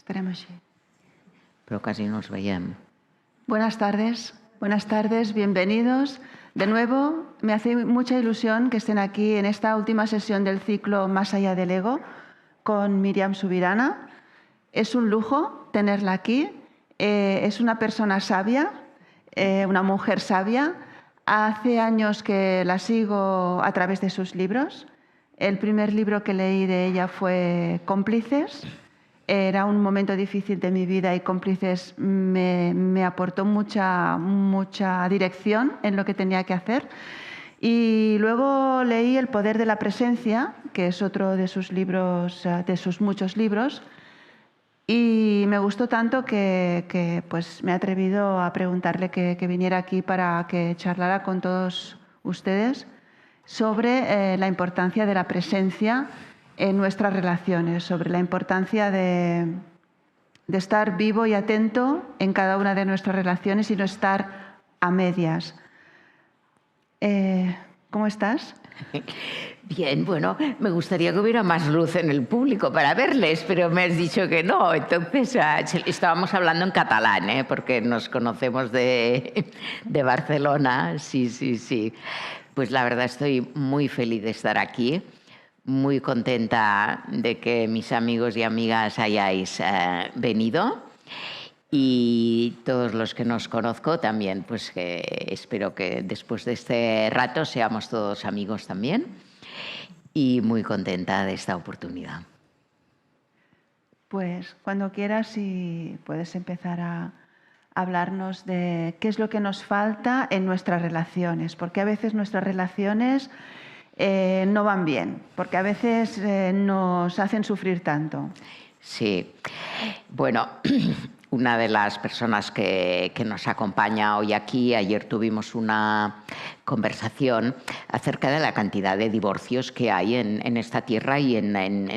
Estarem així. Però quasi no els veiem. Buenas tardes, bienvenidos. De nuevo, me hace mucha ilusión que estén aquí en esta última sesión del ciclo Más allá del ego con Míriam Subirana. Es un lujo tenerla aquí. Es una persona sabia, una mujer sabia. Hace años que la sigo a través de sus libros. El primer libro que leí de ella fue Cómplices. Era un momento difícil de mi vida y Cómplices me aportó mucha dirección en lo que tenía que hacer. Y luego leí El poder de la presencia, que es otro de sus libros, de sus muchos libros, y me gustó tanto que pues me he atrevido a preguntarle que viniera aquí para que charlara con todos ustedes sobre la importancia de la presencia en nuestras relaciones, sobre la importancia de estar vivo y atento en cada una de nuestras relaciones y no estar a medias. ¿Cómo estás? Bien, bueno, me gustaría que hubiera más luz en el público para verles, pero me has dicho que no. Entonces, estábamos hablando en catalán, porque nos conocemos de Barcelona. Sí. Pues la verdad estoy muy feliz de estar aquí. Muy contenta de que mis amigos y amigas hayáis venido y todos los que nos conozco también, pues que espero que después de este rato seamos todos amigos también y muy contenta de esta oportunidad. Pues cuando quieras, si puedes empezar a hablarnos de qué es lo que nos falta en nuestras relaciones, porque a veces nuestras relaciones no van bien, porque a veces nos hacen sufrir tanto. Sí, bueno, una de las personas que nos acompaña hoy aquí, ayer tuvimos una conversación acerca de la cantidad de divorcios que hay en esta tierra y en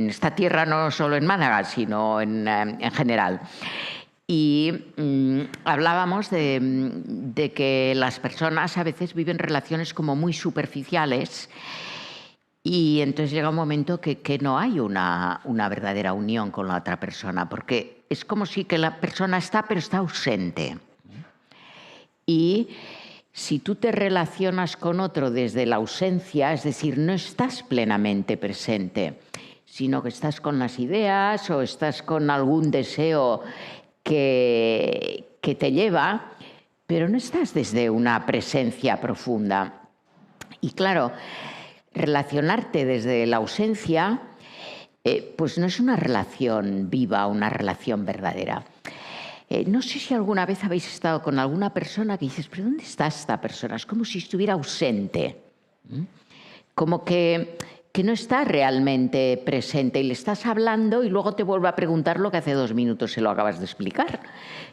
esta tierra no solo en Málaga, sino en general. Y hablábamos de que las personas a veces viven relaciones como muy superficiales y entonces llega un momento que no hay una verdadera unión con la otra persona, porque es como si que la persona está, pero está ausente. Y si tú te relacionas con otro desde la ausencia, es decir, no estás plenamente presente, sino que estás con las ideas o estás con algún deseo que te lleva, pero no estás desde una presencia profunda. Y claro, relacionarte desde la ausencia, pues no es una relación viva, una relación verdadera. No sé si alguna vez habéis estado con alguna persona que dices, ¿pero dónde está esta persona? Es como si estuviera ausente, como que no está realmente presente y le estás hablando y luego te vuelve a preguntar lo que hace 2 minutos se lo acabas de explicar.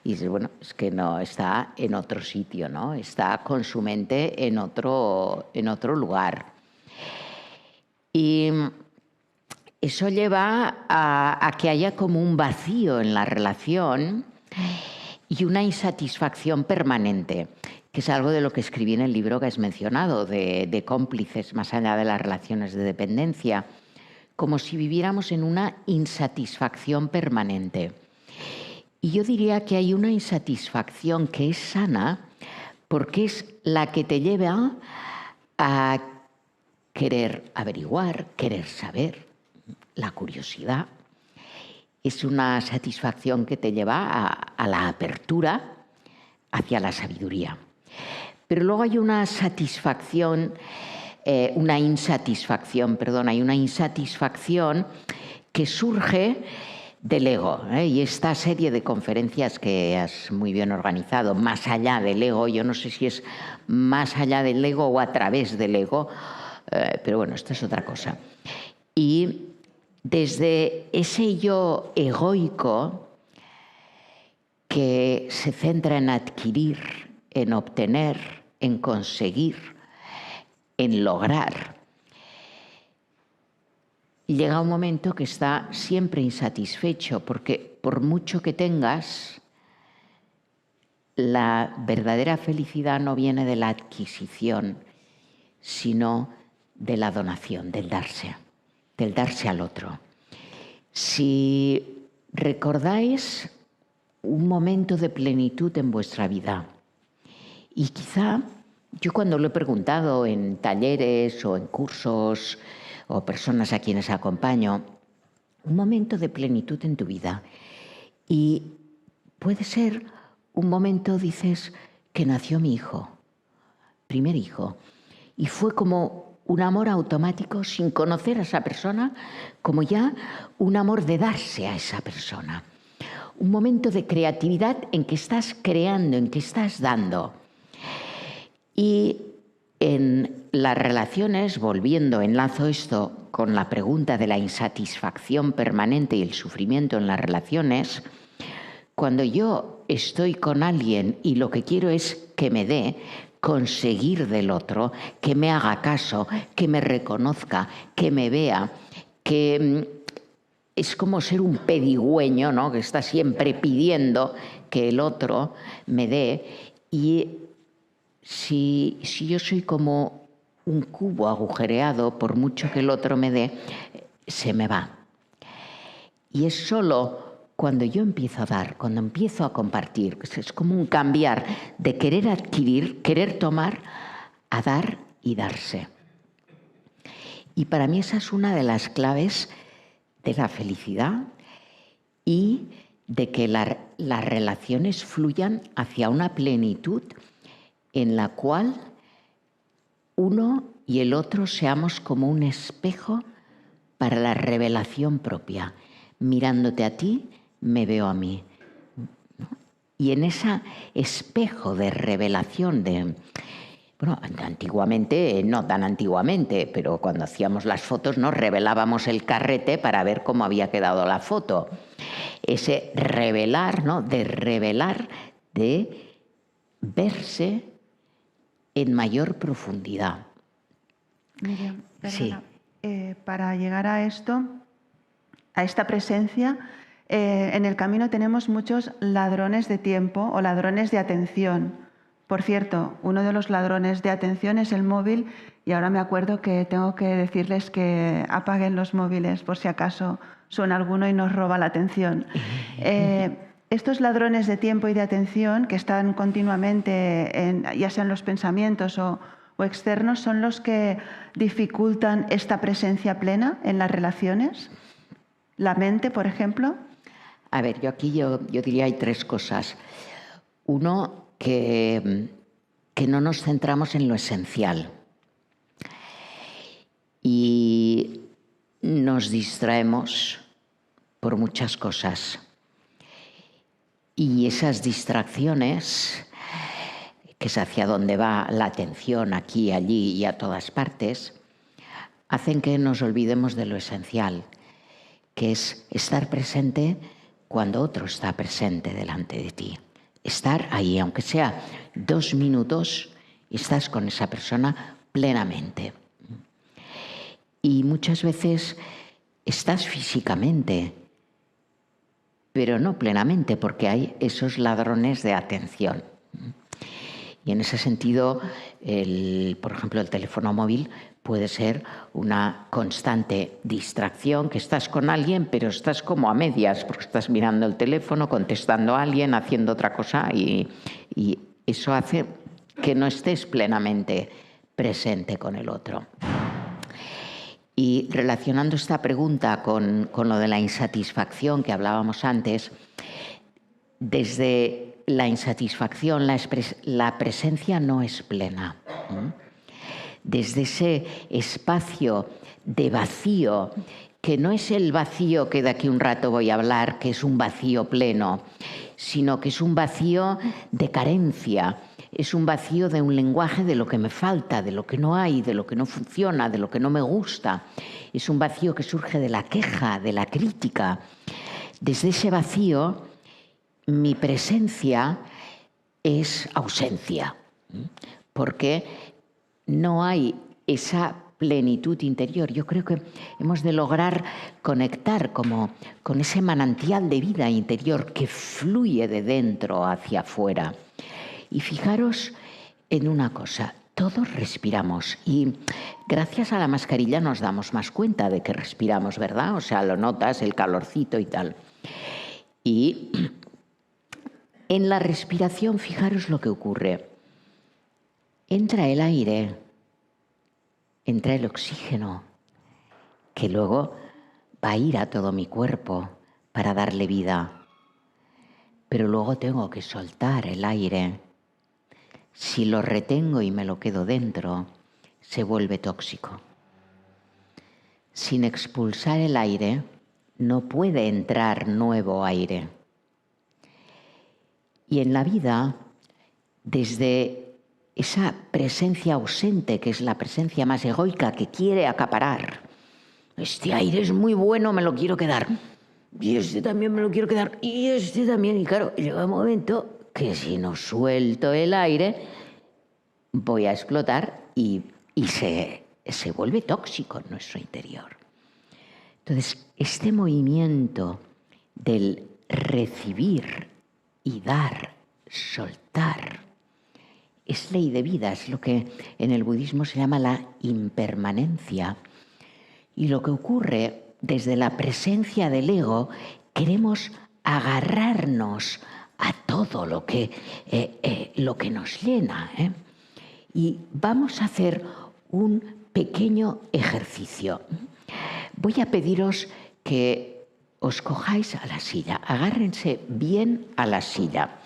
Y dices, bueno, es que no, está en otro sitio, ¿no? Está con su mente en otro lugar. Y eso lleva a que haya como un vacío en la relación y una insatisfacción permanente, que es algo de lo que escribí en el libro que has mencionado, de Cómplices, más allá de las relaciones de dependencia, como si viviéramos en una insatisfacción permanente. Y yo diría que hay una insatisfacción que es sana porque es la que te lleva a querer averiguar, querer saber, la curiosidad. Es una satisfacción que te lleva a la apertura hacia la sabiduría. Pero luego hay una insatisfacción que surge del ego. Y esta serie de conferencias que has muy bien organizado, más allá del ego, yo no sé si es más allá del ego o a través del ego, pero bueno, esto es otra cosa. Y desde ese yo egoico que se centra en adquirir, en obtener, en conseguir, en lograr, llega un momento que está siempre insatisfecho, porque por mucho que tengas, la verdadera felicidad no viene de la adquisición, sino de la donación, del darse al otro. Si recordáis un momento de plenitud en vuestra vida. Y quizá yo cuando lo he preguntado en talleres o en cursos o personas a quienes acompaño, un momento de plenitud en tu vida. Y puede ser un momento, dices, que nació mi hijo, primer hijo, y fue como un amor automático sin conocer a esa persona, como ya un amor de darse a esa persona. Un momento de creatividad en que estás creando, en que estás dando. Y en las relaciones, volviendo, enlazo esto con la pregunta de la insatisfacción permanente y el sufrimiento en las relaciones, cuando yo estoy con alguien y lo que quiero es que me dé, conseguir del otro, que me haga caso, que me reconozca, que me vea, que es como ser un pedigüeño, ¿no? Que está siempre pidiendo que el otro me dé. Y si yo soy como un cubo agujereado, por mucho que el otro me dé, se me va. Y es solo cuando yo empiezo a dar, cuando empiezo a compartir, es como un cambiar de querer adquirir, querer tomar, a dar y darse. Y para mí esa es una de las claves de la felicidad y de que las relaciones fluyan hacia una plenitud en la cual uno y el otro seamos como un espejo para la revelación propia. Mirándote a ti, me veo a mí. Y en ese espejo de revelación bueno, antiguamente, no tan antiguamente, pero cuando hacíamos las fotos nos revelábamos el carrete para ver cómo había quedado la foto. Ese revelar, ¿no? De revelar, de verse en mayor profundidad. Miriam, perdona. Sí. Para llegar a esto, a esta presencia, en el camino tenemos muchos ladrones de tiempo o ladrones de atención. Por cierto, uno de los ladrones de atención es el móvil y ahora me acuerdo que tengo que decirles que apaguen los móviles por si acaso suena alguno y nos roba la atención. Estos ladrones de tiempo y de atención que están continuamente, ya sean los pensamientos o externos, son los que dificultan esta presencia plena en las relaciones. La mente, por ejemplo. A ver, yo diría hay tres cosas. Uno, que no nos centramos en lo esencial y nos distraemos por muchas cosas. Y esas distracciones, que es hacia donde va la atención aquí, allí y a todas partes, hacen que nos olvidemos de lo esencial, que es estar presente cuando otro está presente delante de ti. Estar ahí, aunque sea 2 minutos, estás con esa persona plenamente. Y muchas veces estás físicamente, pero no plenamente, porque hay esos ladrones de atención. Y en ese sentido, por ejemplo, el teléfono móvil puede ser una constante distracción, que estás con alguien, pero estás como a medias, porque estás mirando el teléfono, contestando a alguien, haciendo otra cosa, y eso hace que no estés plenamente presente con el otro. Y relacionando esta pregunta con lo de la insatisfacción que hablábamos antes, desde la insatisfacción la presencia no es plena. Desde ese espacio de vacío, que no es el vacío que de aquí un rato voy a hablar, que es un vacío pleno, sino que es un vacío de carencia, es un vacío de un lenguaje de lo que me falta, de lo que no hay, de lo que no funciona, de lo que no me gusta. Es un vacío que surge de la queja, de la crítica. Desde ese vacío, mi presencia es ausencia, porque no hay esa plenitud interior. Yo creo que hemos de lograr conectar como con ese manantial de vida interior que fluye de dentro hacia afuera. Y fijaros en una cosa, todos respiramos y gracias a la mascarilla nos damos más cuenta de que respiramos, ¿verdad? O sea, lo notas, el calorcito y tal. Y en la respiración, fijaros lo que ocurre. Entra el aire, entra el oxígeno, que luego va a ir a todo mi cuerpo para darle vida. Pero luego tengo que soltar el aire. Si lo retengo y me lo quedo dentro, se vuelve tóxico. Sin expulsar el aire, no puede entrar nuevo aire. Y en la vida, desde esa presencia ausente, que es la presencia más egoica, que quiere acaparar, este aire es muy bueno, me lo quiero quedar. Y este también me lo quiero quedar. Y este también. Y claro, llega un momento que si no suelto el aire, voy a explotar y se vuelve tóxico en nuestro interior. Entonces, este movimiento del recibir y dar, soltar, es ley de vida, es lo que en el budismo se llama la impermanencia. Y lo que ocurre desde la presencia del ego, queremos agarrarnos a todo lo que nos llena. Y vamos a hacer un pequeño ejercicio. Voy a pediros que os cojáis a la silla, agárrense bien a la silla,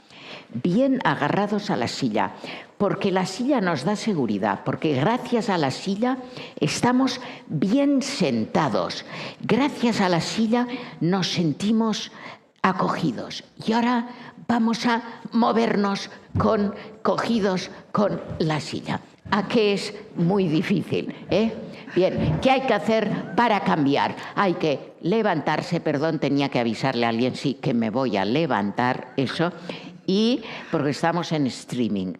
bien agarrados a la silla, porque la silla nos da seguridad, porque gracias a la silla estamos bien sentados, gracias a la silla nos sentimos acogidos. Y ahora vamos a movernos cogidos con la silla. ¿A qué es muy difícil? Bien, ¿qué hay que hacer para cambiar? Hay que levantarse, perdón, tenía que avisarle a alguien, sí, que me voy a levantar, eso, y porque estamos en streaming.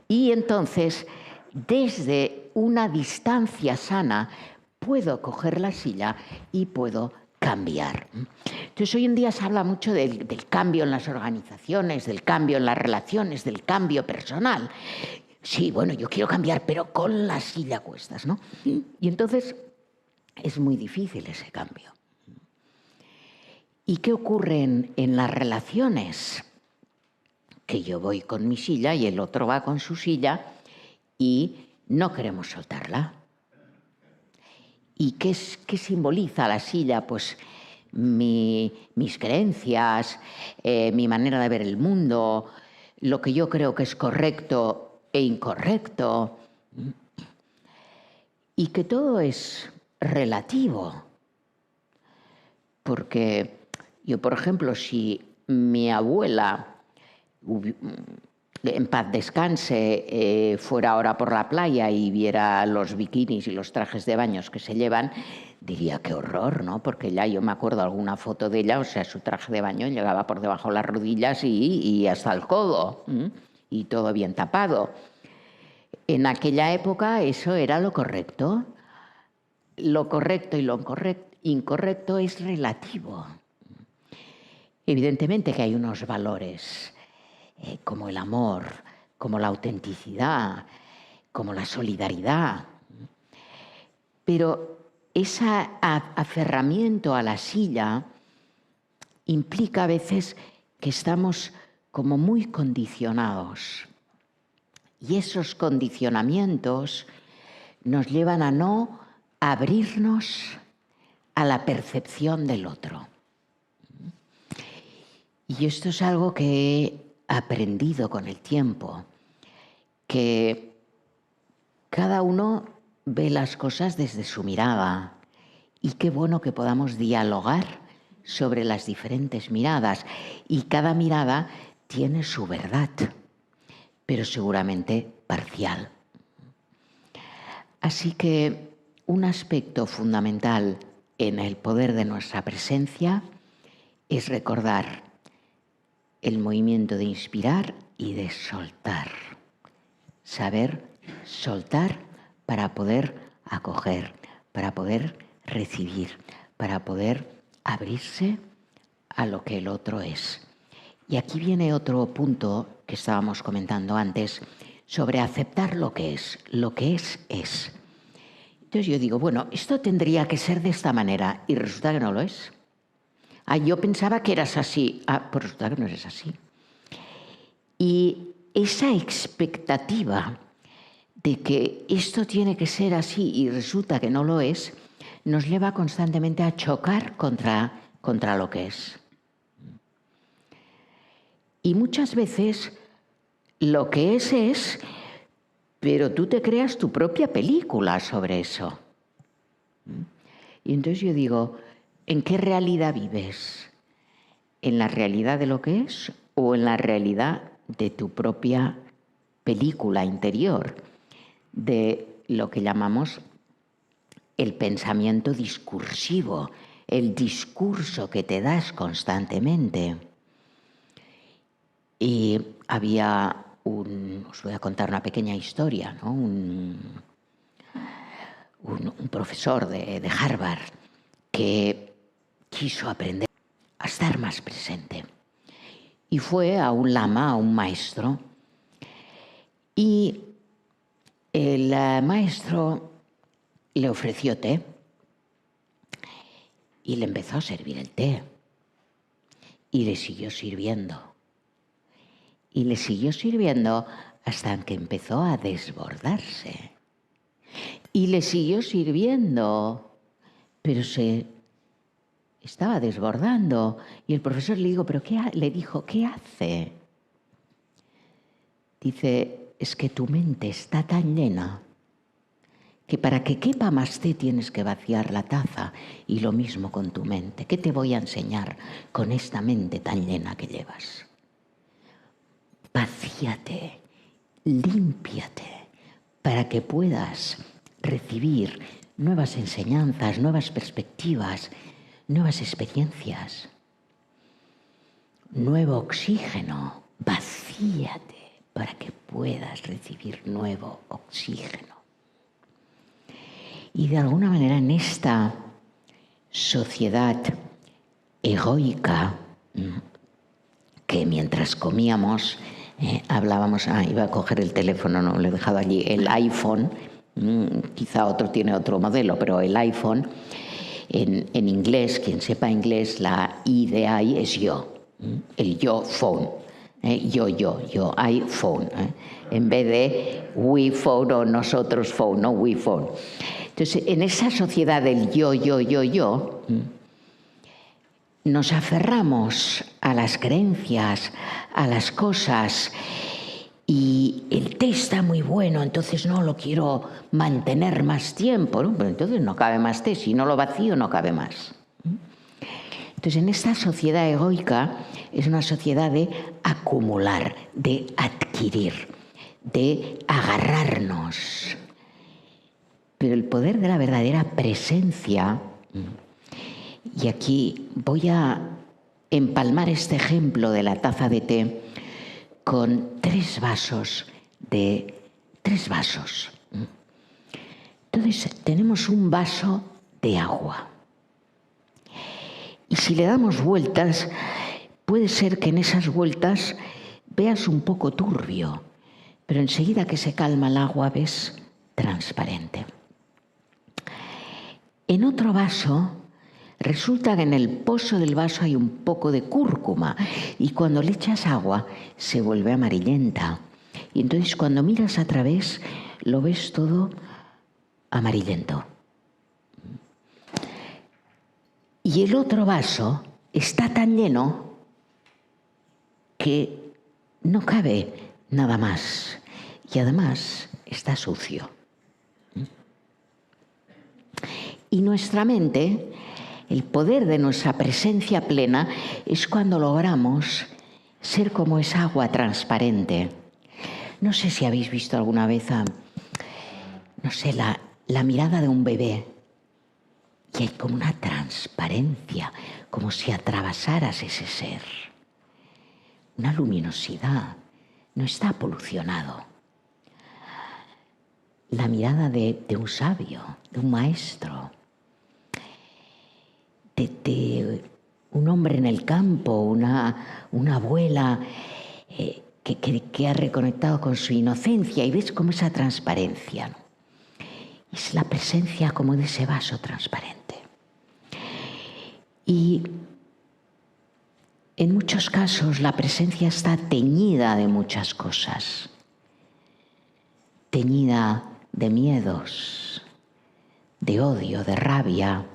Y entonces, desde una distancia sana, puedo coger la silla y puedo cambiar. Entonces, hoy en día se habla mucho del cambio en las organizaciones, del cambio en las relaciones, del cambio personal. Sí, bueno, yo quiero cambiar, pero con la silla a cuestas, ¿no? Y entonces es muy difícil ese cambio. ¿Y qué ocurre en las relaciones? Que yo voy con mi silla y el otro va con su silla y no queremos soltarla. ¿Y qué simboliza la silla? Pues mis creencias, mi manera de ver el mundo, lo que yo creo que es correcto e incorrecto, y que todo es relativo. Porque yo, por ejemplo, si mi abuela, en paz descanse, fuera ahora por la playa y viera los bikinis y los trajes de baños que se llevan, diría qué horror, ¿no? Porque ya yo me acuerdo alguna foto de ella, o sea, su traje de baño llegaba por debajo de las rodillas y hasta el codo, y todo bien tapado. En aquella época eso era lo correcto. Lo correcto y lo incorrecto es relativo. Evidentemente que hay unos valores como el amor, como la autenticidad, como la solidaridad. Pero ese aferramiento a la silla implica a veces que estamos como muy condicionados. Y esos condicionamientos nos llevan a no abrirnos a la percepción del otro. Y esto es algo que he aprendido con el tiempo, que cada uno ve las cosas desde su mirada, y qué bueno que podamos dialogar sobre las diferentes miradas, y cada mirada tiene su verdad, pero seguramente parcial. Así que un aspecto fundamental en el poder de nuestra presencia es recordar el movimiento de inspirar y de soltar. Saber soltar para poder acoger, para poder recibir, para poder abrirse a lo que el otro es. Y aquí viene otro punto que estábamos comentando antes sobre aceptar lo que es. Lo que es. Entonces yo digo, bueno, esto tendría que ser de esta manera y resulta que no lo es. Ah, yo pensaba que eras así. Ah, pues resulta que no eres así. Y esa expectativa de que esto tiene que ser así y resulta que no lo es, nos lleva constantemente a chocar contra lo que es. Y muchas veces lo que es, pero tú te creas tu propia película sobre eso. Y entonces yo digo, ¿en qué realidad vives? ¿En la realidad de lo que es o en la realidad de tu propia película interior? De lo que llamamos el pensamiento discursivo, el discurso que te das constantemente. Y había os voy a contar una pequeña historia, ¿no? Un profesor de Harvard que quiso aprender a estar más presente. Y fue a un lama, a un maestro, y el maestro le ofreció té y le empezó a servir el té. Y le siguió sirviendo. Y le siguió sirviendo hasta que empezó a desbordarse. Y le siguió sirviendo, pero se estaba desbordando. Y el profesor le dijo, ¿qué hace? Dice, es que tu mente está tan llena que para que quepa más té tienes que vaciar la taza. Y lo mismo con tu mente. ¿Qué te voy a enseñar con esta mente tan llena que llevas? Vacíate, límpiate, para que puedas recibir nuevas enseñanzas, nuevas perspectivas, nuevas experiencias. Nuevo oxígeno, vacíate para que puedas recibir nuevo oxígeno. Y de alguna manera en esta sociedad egoica, que mientras comíamos hablábamos, iba a coger el teléfono, no lo he dejado allí, el iPhone, quizá otro tiene otro modelo, pero el iPhone, en inglés, quien sepa inglés, la I de I es yo, el yo phone, yo, iPhone, en vez de we phone o nosotros phone, no we phone. Entonces, en esa sociedad del yo, nos aferramos a las creencias, a las cosas, y el té está muy bueno, entonces no lo quiero mantener más tiempo, ¿no? Pero entonces no cabe más té, si no lo vacío no cabe más. Entonces en esta sociedad egoica es una sociedad de acumular, de adquirir, de agarrarnos. Pero el poder de la verdadera presencia, y aquí voy a empalmar este ejemplo de la taza de té con tres vasos. Entonces tenemos un vaso de agua. Y si le damos vueltas, puede ser que en esas vueltas veas un poco turbio, pero enseguida que se calma el agua ves transparente. En otro vaso, resulta que en el pozo del vaso hay un poco de cúrcuma y cuando le echas agua se vuelve amarillenta. Y entonces cuando miras a través lo ves todo amarillento. Y el otro vaso está tan lleno que no cabe nada más y además está sucio. Y nuestra mente, el poder de nuestra presencia plena es cuando logramos ser como esa agua transparente. No sé si habéis visto alguna vez la mirada de un bebé y hay como una transparencia, como si atravesaras ese ser. Una luminosidad, no está polucionado. La mirada de un sabio, de un maestro, de un hombre en el campo, una abuela que ha reconectado con su inocencia y ves como esa transparencia, ¿no? Es la presencia como de ese vaso transparente. Y en muchos casos la presencia está teñida de muchas cosas, teñida de miedos, de odio, de rabia,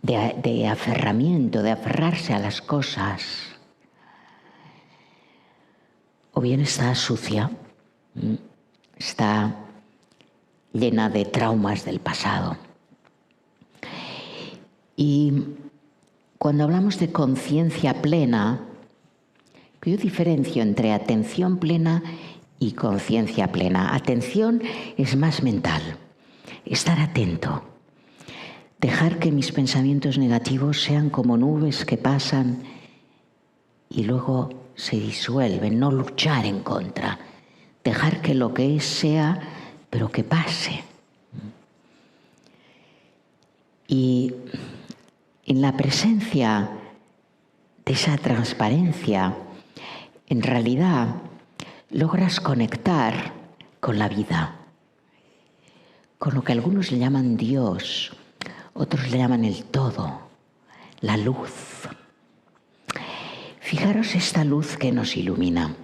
de aferramiento, de aferrarse a las cosas. O bien está sucia, está llena de traumas del pasado. Y cuando hablamos de conciencia plena, yo diferencio entre atención plena y conciencia plena. Atención es más mental, estar atento, dejar que mis pensamientos negativos sean como nubes que pasan y luego se disuelven, no luchar en contra, dejar que lo que es sea, pero que pase. Y en la presencia de esa transparencia, en realidad logras conectar con la vida, con lo que algunos le llaman Dios, otros le llaman el todo, la luz. Fijaros esta luz que nos ilumina.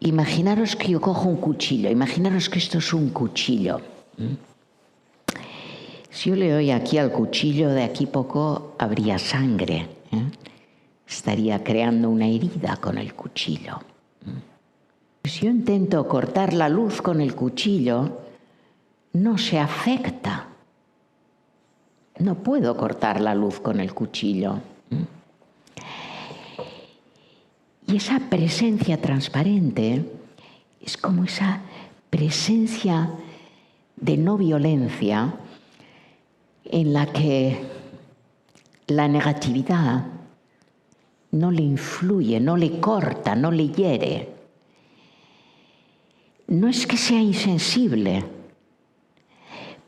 Imaginaros que yo cojo un cuchillo, imaginaros que esto es un cuchillo. Si yo le doy aquí al cuchillo, de aquí poco habría sangre. Estaría creando una herida con el cuchillo. Si yo intento cortar la luz con el cuchillo, no se afecta. No puedo cortar la luz con el cuchillo. Y esa presencia transparente es como esa presencia de no violencia en la que la negatividad no le influye, no le corta, no le hiere. No es que sea insensible,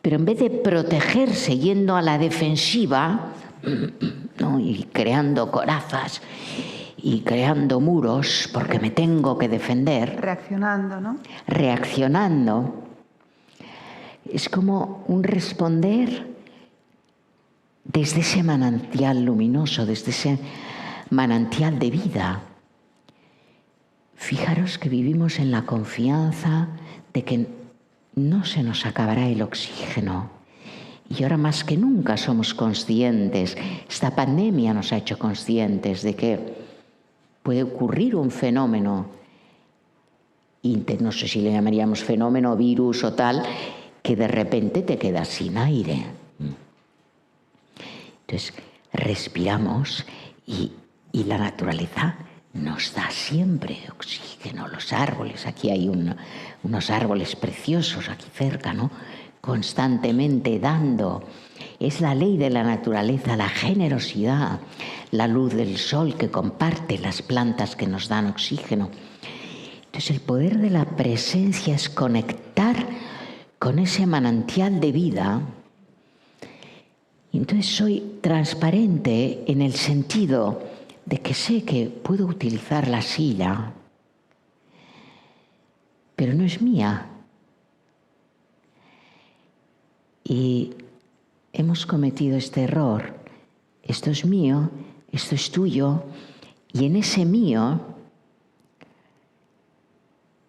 pero en vez de protegerse yendo a la defensiva, ¿no?, y creando corazas y creando muros porque me tengo que defender. Reaccionando, ¿no? Reaccionando. Es como un responder desde ese manantial luminoso, desde ese manantial de vida. Fijaros que vivimos en la confianza de que no se nos acabará el oxígeno. Y ahora más que nunca somos conscientes, esta pandemia nos ha hecho conscientes de que puede ocurrir un fenómeno, y no sé si le llamaríamos fenómeno, virus o tal, que de repente te quedas sin aire. Entonces respiramos y la naturaleza nos da siempre oxígeno. Los árboles, aquí hay unos árboles preciosos aquí cerca, ¿no?, constantemente dando. Es la ley de la naturaleza, la generosidad, la luz del sol que comparte las plantas que nos dan oxígeno. Entonces el poder de la presencia es conectar con ese manantial de vida. Y entonces soy transparente en el sentido de que sé que puedo utilizar la silla, pero no es mía. Y hemos cometido este error. Esto es mío, esto es tuyo, y en ese mío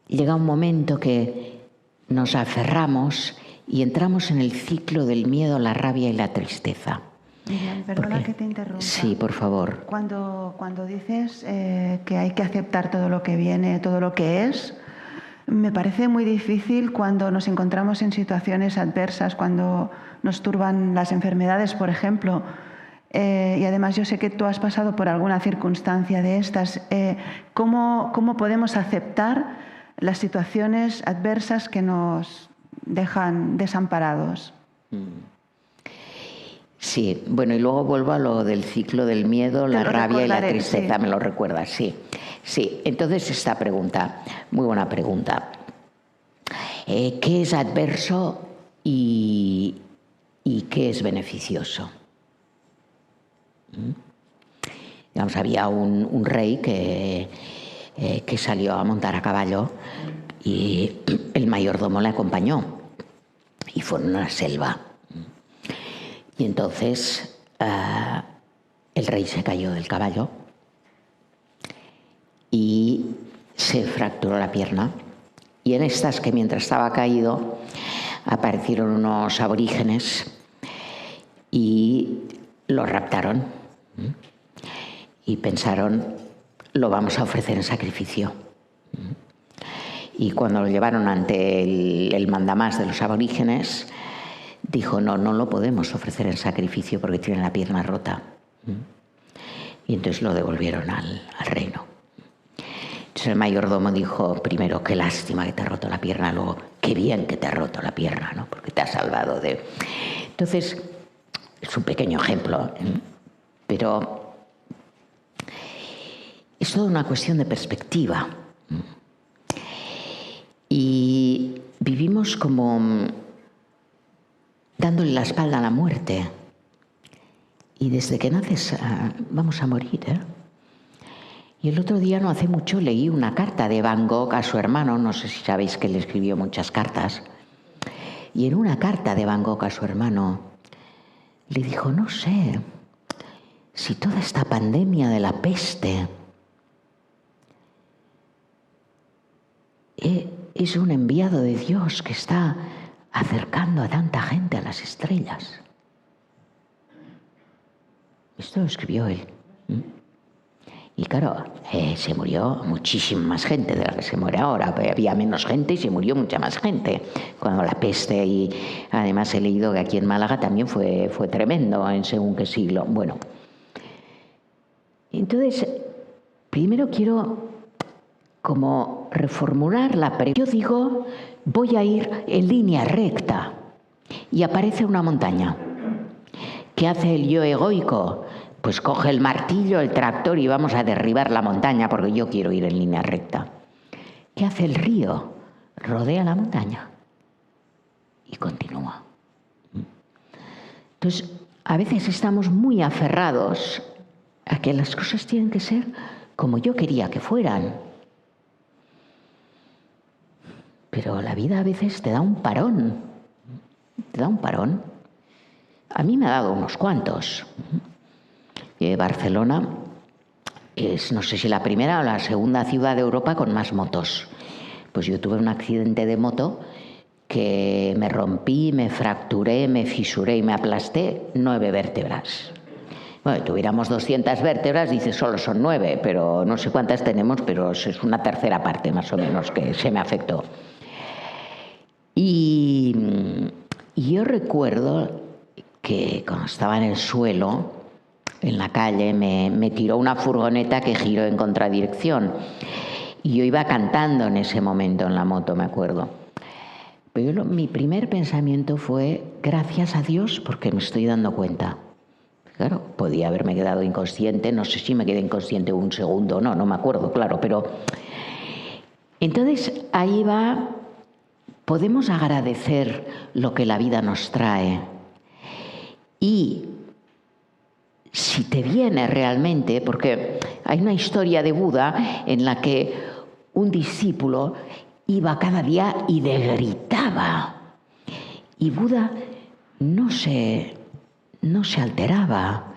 llega un momento que nos aferramos y entramos en el ciclo del miedo, la rabia y la tristeza. Miriam, perdona que te interrumpa. Sí, por favor. Cuando dices que hay que aceptar todo lo que viene, todo lo que es, me parece muy difícil cuando nos encontramos en situaciones adversas, cuando nos turban las enfermedades, por ejemplo. Y además yo sé que tú has pasado por alguna circunstancia de estas. ¿Cómo podemos aceptar las situaciones adversas que nos dejan desamparados? Sí, bueno, y luego vuelvo a lo del ciclo del miedo, la rabia y la tristeza, sí. Me lo recuerdas, sí. Sí, entonces esta pregunta, muy buena pregunta. ¿Qué es adverso y qué es beneficioso? Digamos, había un rey que salió a montar a caballo y el mayordomo le acompañó y fue en una selva. Y entonces el rey se cayó del caballo y se fracturó la pierna. Y en estas, que mientras estaba caído, aparecieron unos aborígenes y lo raptaron. Y pensaron, lo vamos a ofrecer en sacrificio. Y cuando lo llevaron ante el mandamás de los aborígenes, dijo, no lo podemos ofrecer en sacrificio porque tiene la pierna rota. Y entonces lo devolvieron al reino. Entonces el mayordomo dijo, primero, qué lástima que te ha roto la pierna, luego, qué bien que te ha roto la pierna, ¿no? Porque te ha salvado de... Entonces, es un pequeño ejemplo, pero es toda una cuestión de perspectiva. Y vivimos como dándole la espalda a la muerte. Y desde que naces vamos a morir, ¿eh? Y el otro día, no hace mucho, leí una carta de Van Gogh a su hermano. No sé si sabéis que le escribió muchas cartas. Y en una carta de Van Gogh a su hermano le dijo, no sé si toda esta pandemia de la peste es un enviado de Dios que está acercando a tanta gente a las estrellas. Esto lo escribió él. Y claro, se murió muchísima más gente de la que se muere ahora. Había menos gente y se murió mucha más gente. Cuando la peste, y además he leído que aquí en Málaga también fue tremendo en según qué siglo. Bueno, entonces, primero quiero como reformular la pregunta. Yo digo, voy a ir en línea recta y aparece una montaña. ¿Qué hace el yo egoico? Pues coge el martillo, el tractor y vamos a derribar la montaña porque yo quiero ir en línea recta. ¿Qué hace el río? Rodea la montaña y continúa. Entonces, a veces estamos muy aferrados a que las cosas tienen que ser como yo quería que fueran. Pero la vida a veces te da un parón. Te da un parón. A mí me ha dado unos cuantos. Barcelona es, no sé si la primera o la segunda ciudad de Europa con más motos. Pues yo tuve un accidente de moto que me rompí, me fracturé, me fisuré y me aplasté 9 vértebras. Bueno, tuviéramos 200 vértebras, dices, solo son 9, pero no sé cuántas tenemos, pero es una tercera parte más o menos que se me afectó. Y yo recuerdo que cuando estaba en el suelo, en la calle, me tiró una furgoneta que giró en contradirección. Y yo iba cantando en ese momento en la moto, me acuerdo. Pero mi primer pensamiento fue, gracias a Dios, porque me estoy dando cuenta. Claro, podía haberme quedado inconsciente, no sé si me quedé inconsciente un segundo o no me acuerdo, claro, pero... Entonces, ahí va, podemos agradecer lo que la vida nos trae. Y si te viene realmente, porque hay una historia de Buda en la que un discípulo iba cada día y le gritaba. Y Buda no se alteraba.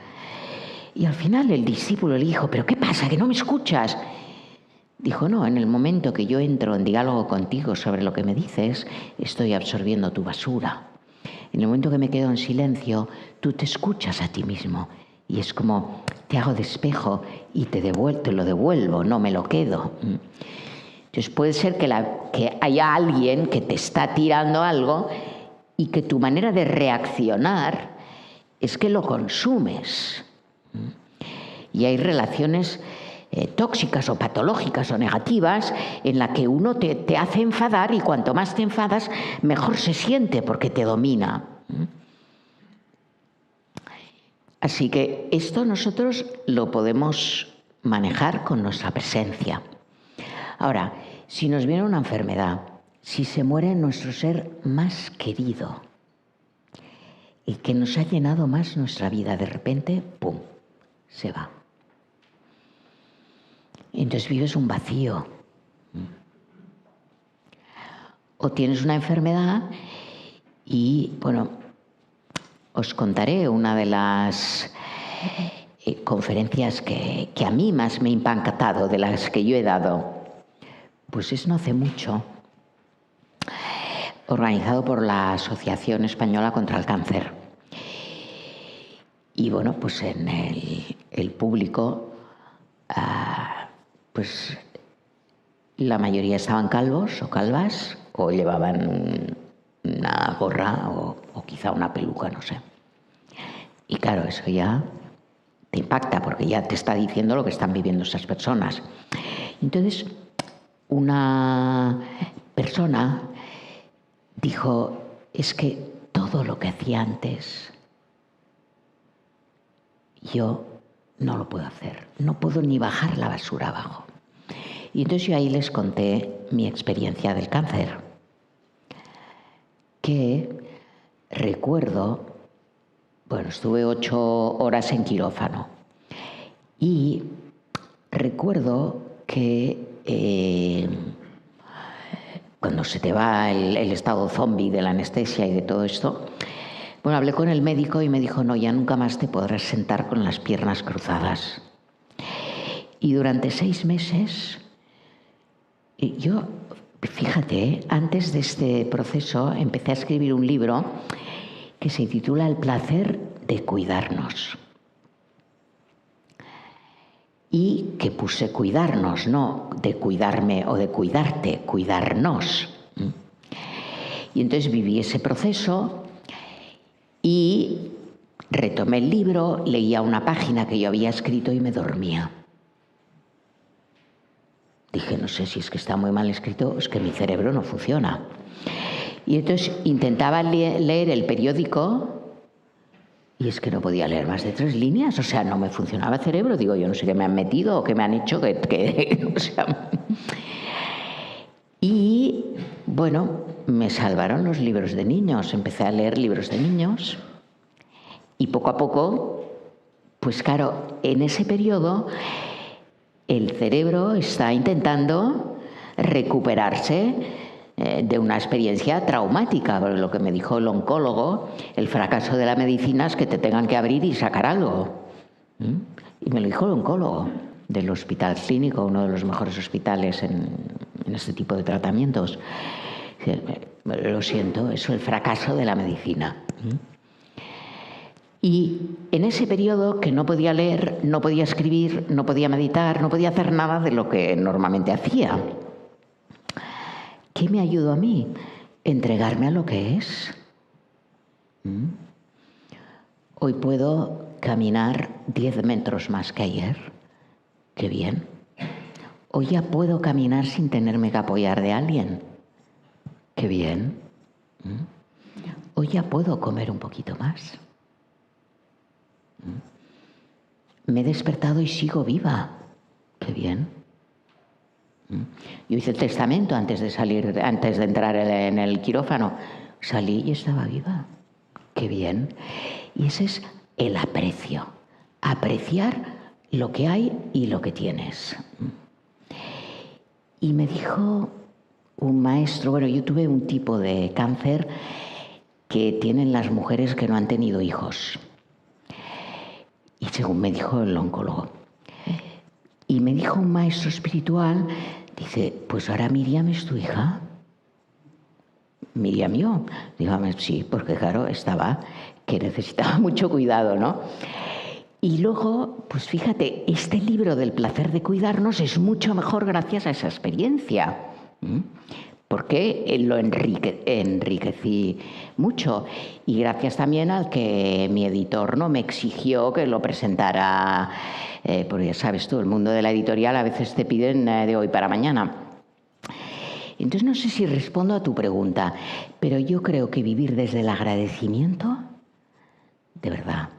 Y al final el discípulo le dijo, ¿pero qué pasa, que no me escuchas? Dijo, no, en el momento que yo entro en diálogo contigo sobre lo que me dices, estoy absorbiendo tu basura. En el momento que me quedo en silencio, tú te escuchas a ti mismo. Y es como, te hago de espejo y te lo devuelvo, no me lo quedo. Entonces puede ser que haya alguien que te está tirando algo y que tu manera de reaccionar es que lo consumes. Y hay relaciones tóxicas o patológicas o negativas en la que uno te hace enfadar y cuanto más te enfadas, mejor se siente porque te domina. Así que esto nosotros lo podemos manejar con nuestra presencia. Ahora, si nos viene una enfermedad, si se muere nuestro ser más querido, el que nos ha llenado más nuestra vida, de repente, ¡pum!, se va. Entonces vives un vacío. O tienes una enfermedad y, bueno, os contaré una de las conferencias que a mí más me han impactado de las que yo he dado, pues es no hace mucho, organizado por la Asociación Española contra el Cáncer. Y bueno, pues en el público, pues la mayoría estaban calvos o calvas, o llevaban una gorra o quizá una peluca, no sé. Y claro, eso ya te impacta porque ya te está diciendo lo que están viviendo esas personas. Entonces, una persona dijo, es que todo lo que hacía antes, yo no lo puedo hacer, no puedo ni bajar la basura abajo. Y entonces yo ahí les conté mi experiencia del cáncer, que recuerdo, bueno, estuve 8 horas en quirófano y recuerdo que cuando se te va el estado zombie de la anestesia y de todo esto, bueno, hablé con el médico y me dijo, no, ya nunca más te podrás sentar con las piernas cruzadas. Y durante 6 meses, yo, fíjate, antes de este proceso empecé a escribir un libro que se titula El placer de cuidarnos. Y que puse cuidarnos, no de cuidarme o de cuidarte, cuidarnos. Y entonces viví ese proceso y retomé el libro, leía una página que yo había escrito y me dormía. Dije, no sé si es que está muy mal escrito, es que mi cerebro no funciona. Y entonces intentaba leer el periódico y es que no podía leer más de 3 líneas, o sea, no me funcionaba el cerebro. Digo, yo no sé qué me han metido o qué me han hecho, o sea. Y bueno, me salvaron los libros de niños, empecé a leer libros de niños y poco a poco, pues claro, en ese periodo el cerebro está intentando recuperarse de una experiencia traumática, porque lo que me dijo el oncólogo, el fracaso de la medicina es que te tengan que abrir y sacar algo. Y me lo dijo el oncólogo del Hospital Clínico, uno de los mejores hospitales en este tipo de tratamientos. Lo siento, es el fracaso de la medicina. Y en ese periodo que no podía leer, no podía escribir, no podía meditar, no podía hacer nada de lo que normalmente hacía. ¿Qué me ayudó a mí? Entregarme a lo que es. Hoy puedo caminar 10 metros más que ayer. ¡Qué bien! Hoy ya puedo caminar sin tenerme que apoyar de alguien. ¡Qué bien! Hoy ya puedo comer un poquito más. Me he despertado y sigo viva. ¡Qué bien! Yo hice el testamento antes de entrar en el quirófano. Salí y estaba viva. ¡Qué bien! Y ese es el aprecio. Apreciar lo que hay y lo que tienes. Y me dijo un maestro, bueno, yo tuve un tipo de cáncer que tienen las mujeres que no han tenido hijos. Y según me dijo el oncólogo. Y me dijo un maestro espiritual, dice, pues ahora Miriam es tu hija. Miriam yo. Digo, sí, porque claro, estaba que necesitaba mucho cuidado, ¿no? Y luego, pues fíjate, este libro del placer de cuidarnos es mucho mejor gracias a esa experiencia. Porque lo enriquecí mucho. Y gracias también al que mi editor no me exigió que lo presentara, porque ya sabes tú, el mundo de la editorial a veces te piden de hoy para mañana. Entonces no sé si respondo a tu pregunta, pero yo creo que vivir desde el agradecimiento, de verdad,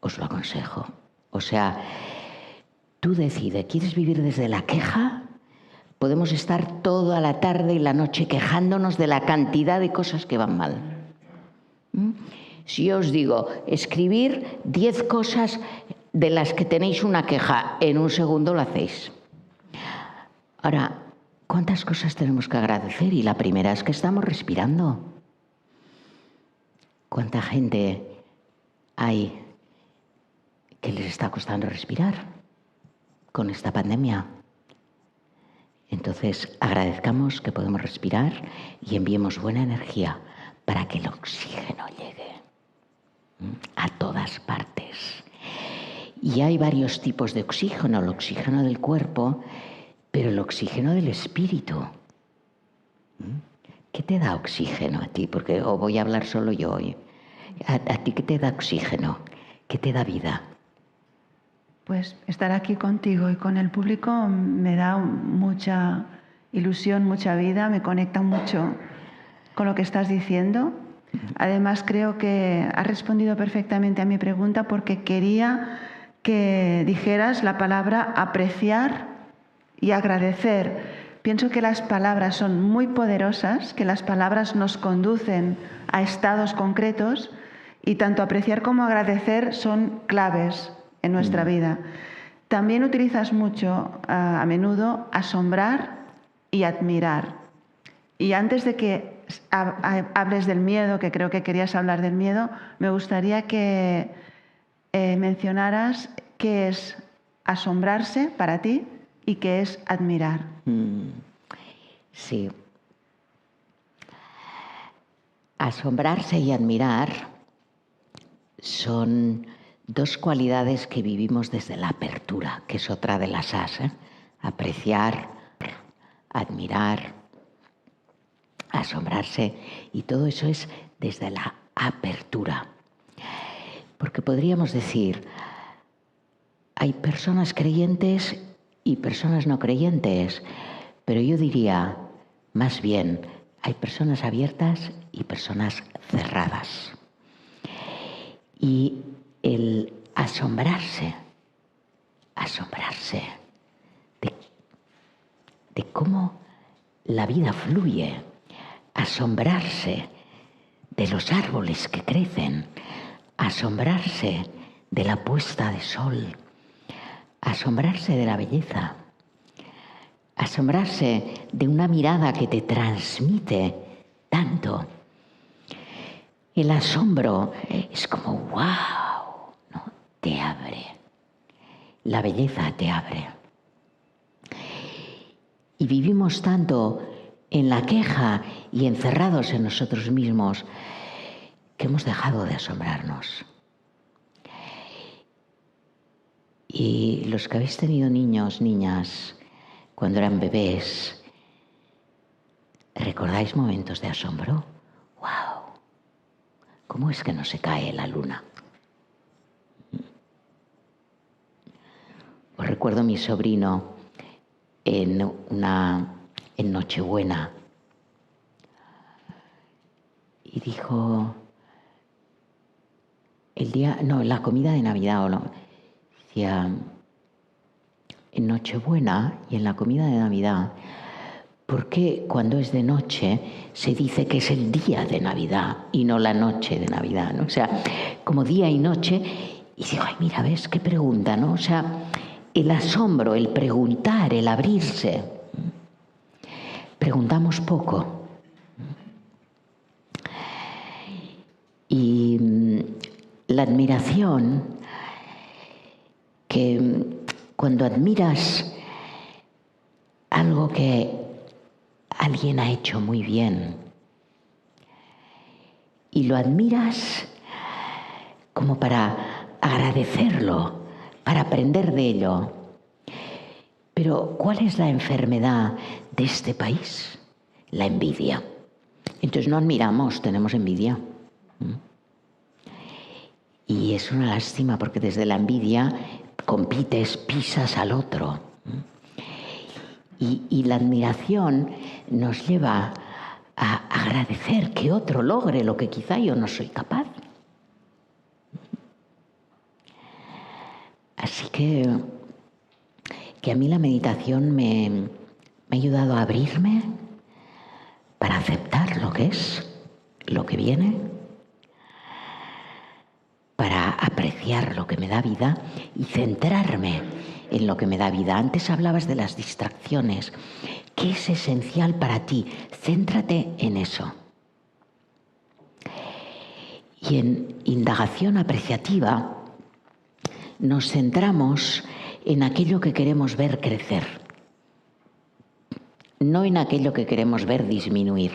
os lo aconsejo. O sea, tú decides, ¿quieres vivir desde la queja? Podemos estar toda la tarde y la noche quejándonos de la cantidad de cosas que van mal. Si yo os digo, escribir 10 cosas de las que tenéis una queja, en un segundo lo hacéis. Ahora, ¿cuántas cosas tenemos que agradecer? Y la primera es que estamos respirando. ¿Cuánta gente hay que les está costando respirar con esta pandemia. Entonces, agradezcamos que podemos respirar y enviemos buena energía para que el oxígeno llegue a todas partes. Y hay varios tipos de oxígeno, el oxígeno del cuerpo, pero el oxígeno del espíritu. ¿Qué te da oxígeno a ti? Porque voy a hablar solo yo hoy. ¿A ti qué te da oxígeno? ¿Qué te da vida? Pues estar aquí contigo y con el público me da mucha ilusión, mucha vida, me conecta mucho con lo que estás diciendo. Además, creo que has respondido perfectamente a mi pregunta porque quería que dijeras la palabra apreciar y agradecer. Pienso que las palabras son muy poderosas, que las palabras nos conducen a estados concretos y tanto apreciar como agradecer son claves en nuestra vida. También utilizas mucho, a menudo, asombrar y admirar. Y antes de que hables del miedo, que creo que querías hablar del miedo, me gustaría que mencionaras qué es asombrarse para ti y qué es admirar. Sí. Asombrarse y admirar son dos cualidades que vivimos desde la apertura, que es otra de las As, ¿eh? Apreciar, admirar, asombrarse, y todo eso es desde la apertura. Porque podríamos decir, hay personas creyentes y personas no creyentes, pero yo diría, más bien, hay personas abiertas y personas cerradas. Y el asombrarse de cómo la vida fluye, asombrarse de los árboles que crecen, asombrarse de la puesta de sol, asombrarse de la belleza, asombrarse de una mirada que te transmite tanto. El asombro es como ¡wow! ¿No? Te abre. La belleza te abre. Y vivimos tanto en la queja y encerrados en nosotros mismos que hemos dejado de asombrarnos. Y los que habéis tenido niños, niñas, cuando eran bebés, ¿recordáis momentos de asombro? ¡Wow! ¿Cómo es que no se cae la luna? Os recuerdo a mi sobrino en Nochebuena y dijo en la comida de Navidad, decía, en Nochebuena y en la comida de Navidad, ¿por qué cuando es de noche se dice que es el día de Navidad y no la noche de Navidad, ¿no? O sea, como día y noche. Y digo, ay, mira, ¿ves qué pregunta, no? O sea, el asombro, el preguntar, el abrirse. Preguntamos poco. Y la admiración, que cuando admiras algo que alguien ha hecho muy bien y lo admiras como para agradecerlo, para aprender de ello. Pero ¿cuál es la enfermedad de este país? La envidia. Entonces no admiramos, tenemos envidia. Y es una lástima porque desde la envidia compites, pisas al otro. Y la admiración nos lleva a agradecer que otro logre lo que quizá yo no soy capaz. Así que a mí la meditación me ha ayudado a abrirme para aceptar lo que es, lo que viene, para apreciar lo que me da vida y centrarme en lo que me da vida. Antes hablabas de las distracciones. ¿Qué es esencial para ti? Céntrate en eso. Y en indagación apreciativa, nos centramos en aquello que queremos ver crecer, no en aquello que queremos ver disminuir.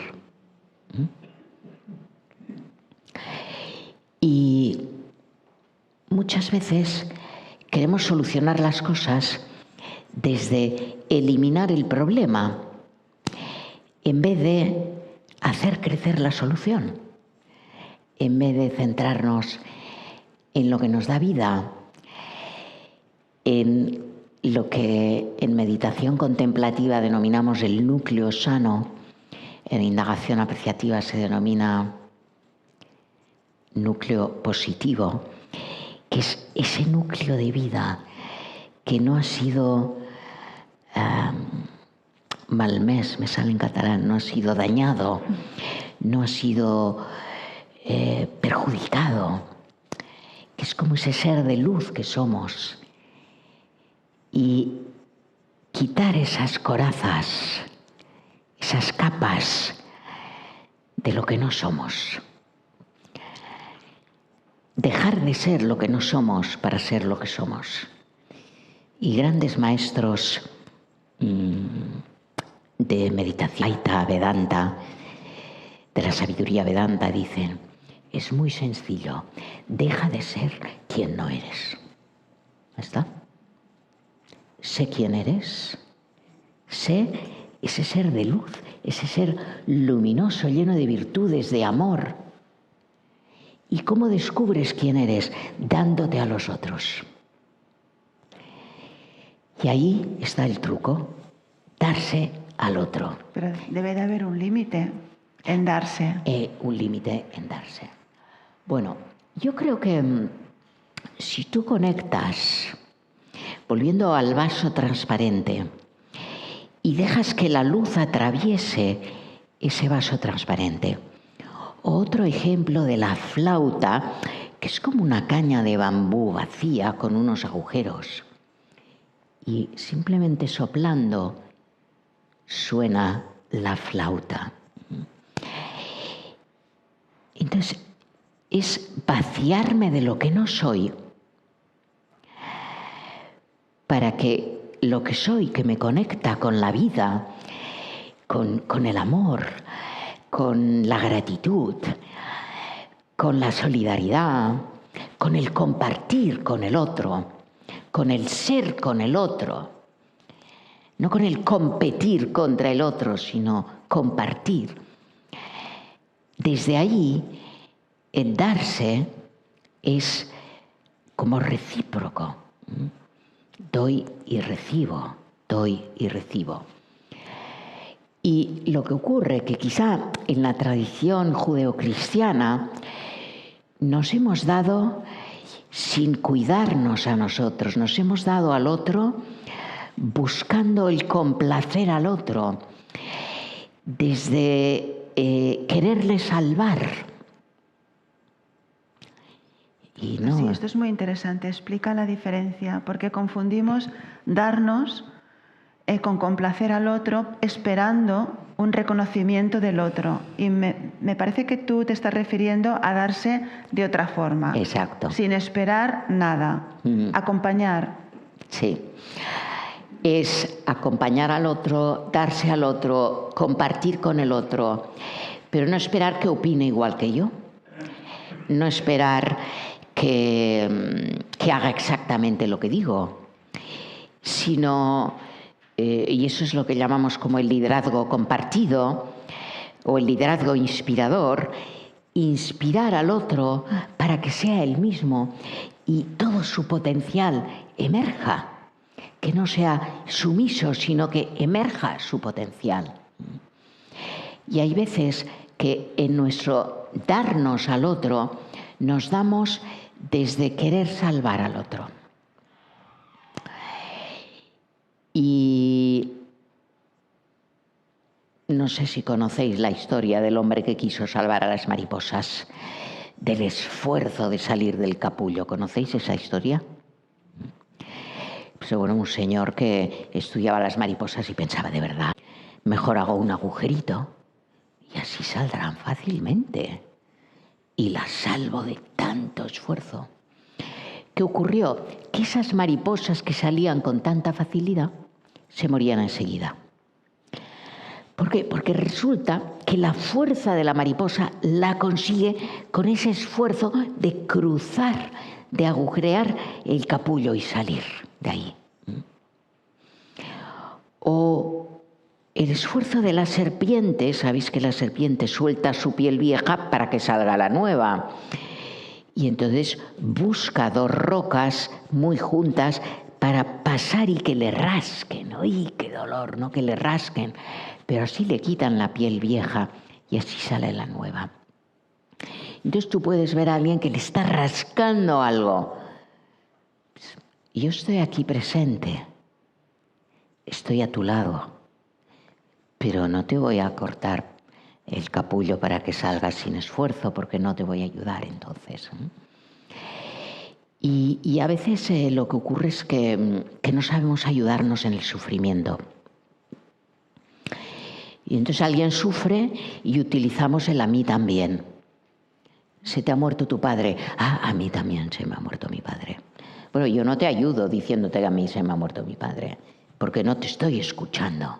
Y muchas veces queremos solucionar las cosas desde eliminar el problema en vez de hacer crecer la solución, en vez de centrarnos en lo que nos da vida, en lo que en meditación contemplativa denominamos el núcleo sano, en indagación apreciativa se denomina núcleo positivo, que es ese núcleo de vida que no ha sido malmés, me sale en catalán, no ha sido dañado, no ha sido perjudicado, que es como ese ser de luz que somos. Y quitar esas corazas, esas capas de lo que no somos. Dejar de ser lo que no somos para ser lo que somos. Y grandes maestros de meditación, Vedanta, de la sabiduría Vedanta, dicen, es muy sencillo, deja de ser quien no eres. ¿Está? Sé quién eres, sé ese ser de luz, ese ser luminoso, lleno de virtudes, de amor. ¿Y cómo descubres quién eres? Dándote a los otros. Y ahí está el truco, darse al otro. Pero debe de haber un límite en darse. Un límite en darse. Bueno, yo creo que si tú conectas, volviendo al vaso transparente, y dejas que la luz atraviese ese vaso transparente. Otro ejemplo de la flauta, que es como una caña de bambú vacía con unos agujeros. Y simplemente soplando suena la flauta. Entonces, es vaciarme de lo que no soy para que lo que soy, que me conecta con la vida, con el amor, con la gratitud, con la solidaridad, con el compartir con el otro, con el ser con el otro, no con el competir contra el otro, sino compartir. Desde ahí, el darse es como recíproco. Doy y recibo, doy y recibo. Y lo que ocurre que quizá en la tradición judeocristiana nos hemos dado sin cuidarnos a nosotros, nos hemos dado al otro buscando el complacer al otro, desde quererle salvar. Y no. Sí, esto es muy interesante. Explica la diferencia, porque confundimos darnos con complacer al otro, esperando un reconocimiento del otro. Y me parece que tú te estás refiriendo a darse de otra forma. Exacto. Sin esperar nada. Acompañar. Sí. Es acompañar al otro, darse al otro, compartir con el otro, pero no esperar que opine igual que yo. No esperar que haga exactamente lo que digo, sino, y eso es lo que llamamos como el liderazgo compartido o el liderazgo inspirador, inspirar al otro para que sea él mismo y todo su potencial emerja, que no sea sumiso, sino que emerja su potencial. Y hay veces que en nuestro darnos al otro nos damos desde querer salvar al otro. Y no sé si conocéis la historia del hombre que quiso salvar a las mariposas, del esfuerzo de salir del capullo. ¿Conocéis esa historia? Pues bueno, un señor que estudiaba las mariposas y pensaba, de verdad, mejor hago un agujerito y así saldrán fácilmente. Y las salvo de tanto esfuerzo. ¿qué ocurrió? Que esas mariposas que salían con tanta facilidad se morían enseguida. ¿Por qué? Porque resulta que la fuerza de la mariposa la consigue con ese esfuerzo de cruzar, de agujerear el capullo y salir de ahí. O el esfuerzo de la serpiente, sabéis que la serpiente suelta su piel vieja para que salga la nueva. Y entonces busca dos rocas muy juntas para pasar y que le rasquen. ¡Uy, qué dolor! ¿No? Que le rasquen. Pero así le quitan la piel vieja y así sale la nueva. Entonces tú puedes ver a alguien que le está rascando algo. Yo estoy aquí presente. Estoy a tu lado. Pero no te voy a cortar el capullo para que salgas sin esfuerzo, porque no te voy a ayudar entonces. Y a veces lo que ocurre es que no sabemos ayudarnos en el sufrimiento. Y entonces alguien sufre y utilizamos el a mí también. ¿Se te ha muerto tu padre? Ah, a mí también se me ha muerto mi padre. Bueno, yo no te ayudo diciéndote que a mí se me ha muerto mi padre, porque no te estoy escuchando.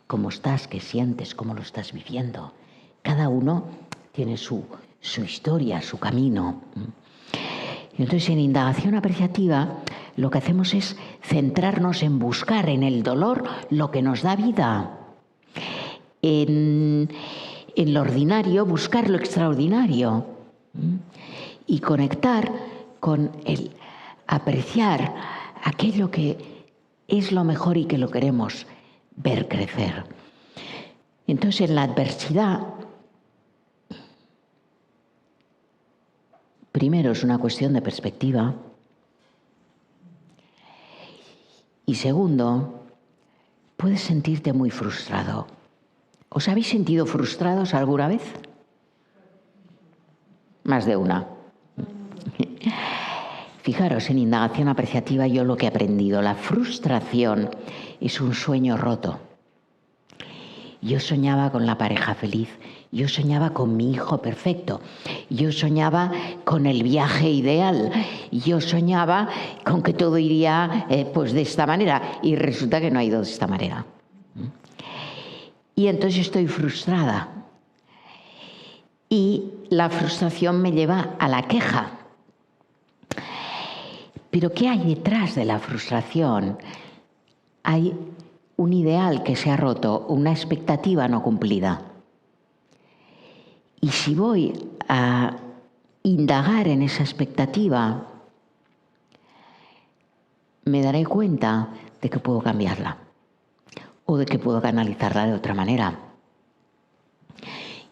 ¿Cómo estás? ¿Qué sientes? ¿Cómo lo estás viviendo? Cada uno tiene su historia, su camino. Y entonces en indagación apreciativa lo que hacemos es centrarnos en buscar en el dolor lo que nos da vida. En lo ordinario buscar lo extraordinario. Y conectar con el apreciar aquello que es lo mejor y que lo queremos ver crecer. Entonces en la adversidad, primero es una cuestión de perspectiva y segundo, puedes sentirte muy frustrado. ¿Os habéis sentido frustrados alguna vez? Más de una. Fijaros, en indagación apreciativa yo lo que he aprendido, la frustración es un sueño roto. Yo soñaba con la pareja feliz, yo soñaba con mi hijo perfecto, yo soñaba con el viaje ideal, yo soñaba con que todo iría pues de esta manera y resulta que no ha ido de esta manera. Y entonces estoy frustrada y la frustración me lleva a la queja. Pero ¿qué hay detrás de la frustración? Hay un ideal que se ha roto, una expectativa no cumplida. Y si voy a indagar en esa expectativa, me daré cuenta de que puedo cambiarla o de que puedo canalizarla de otra manera.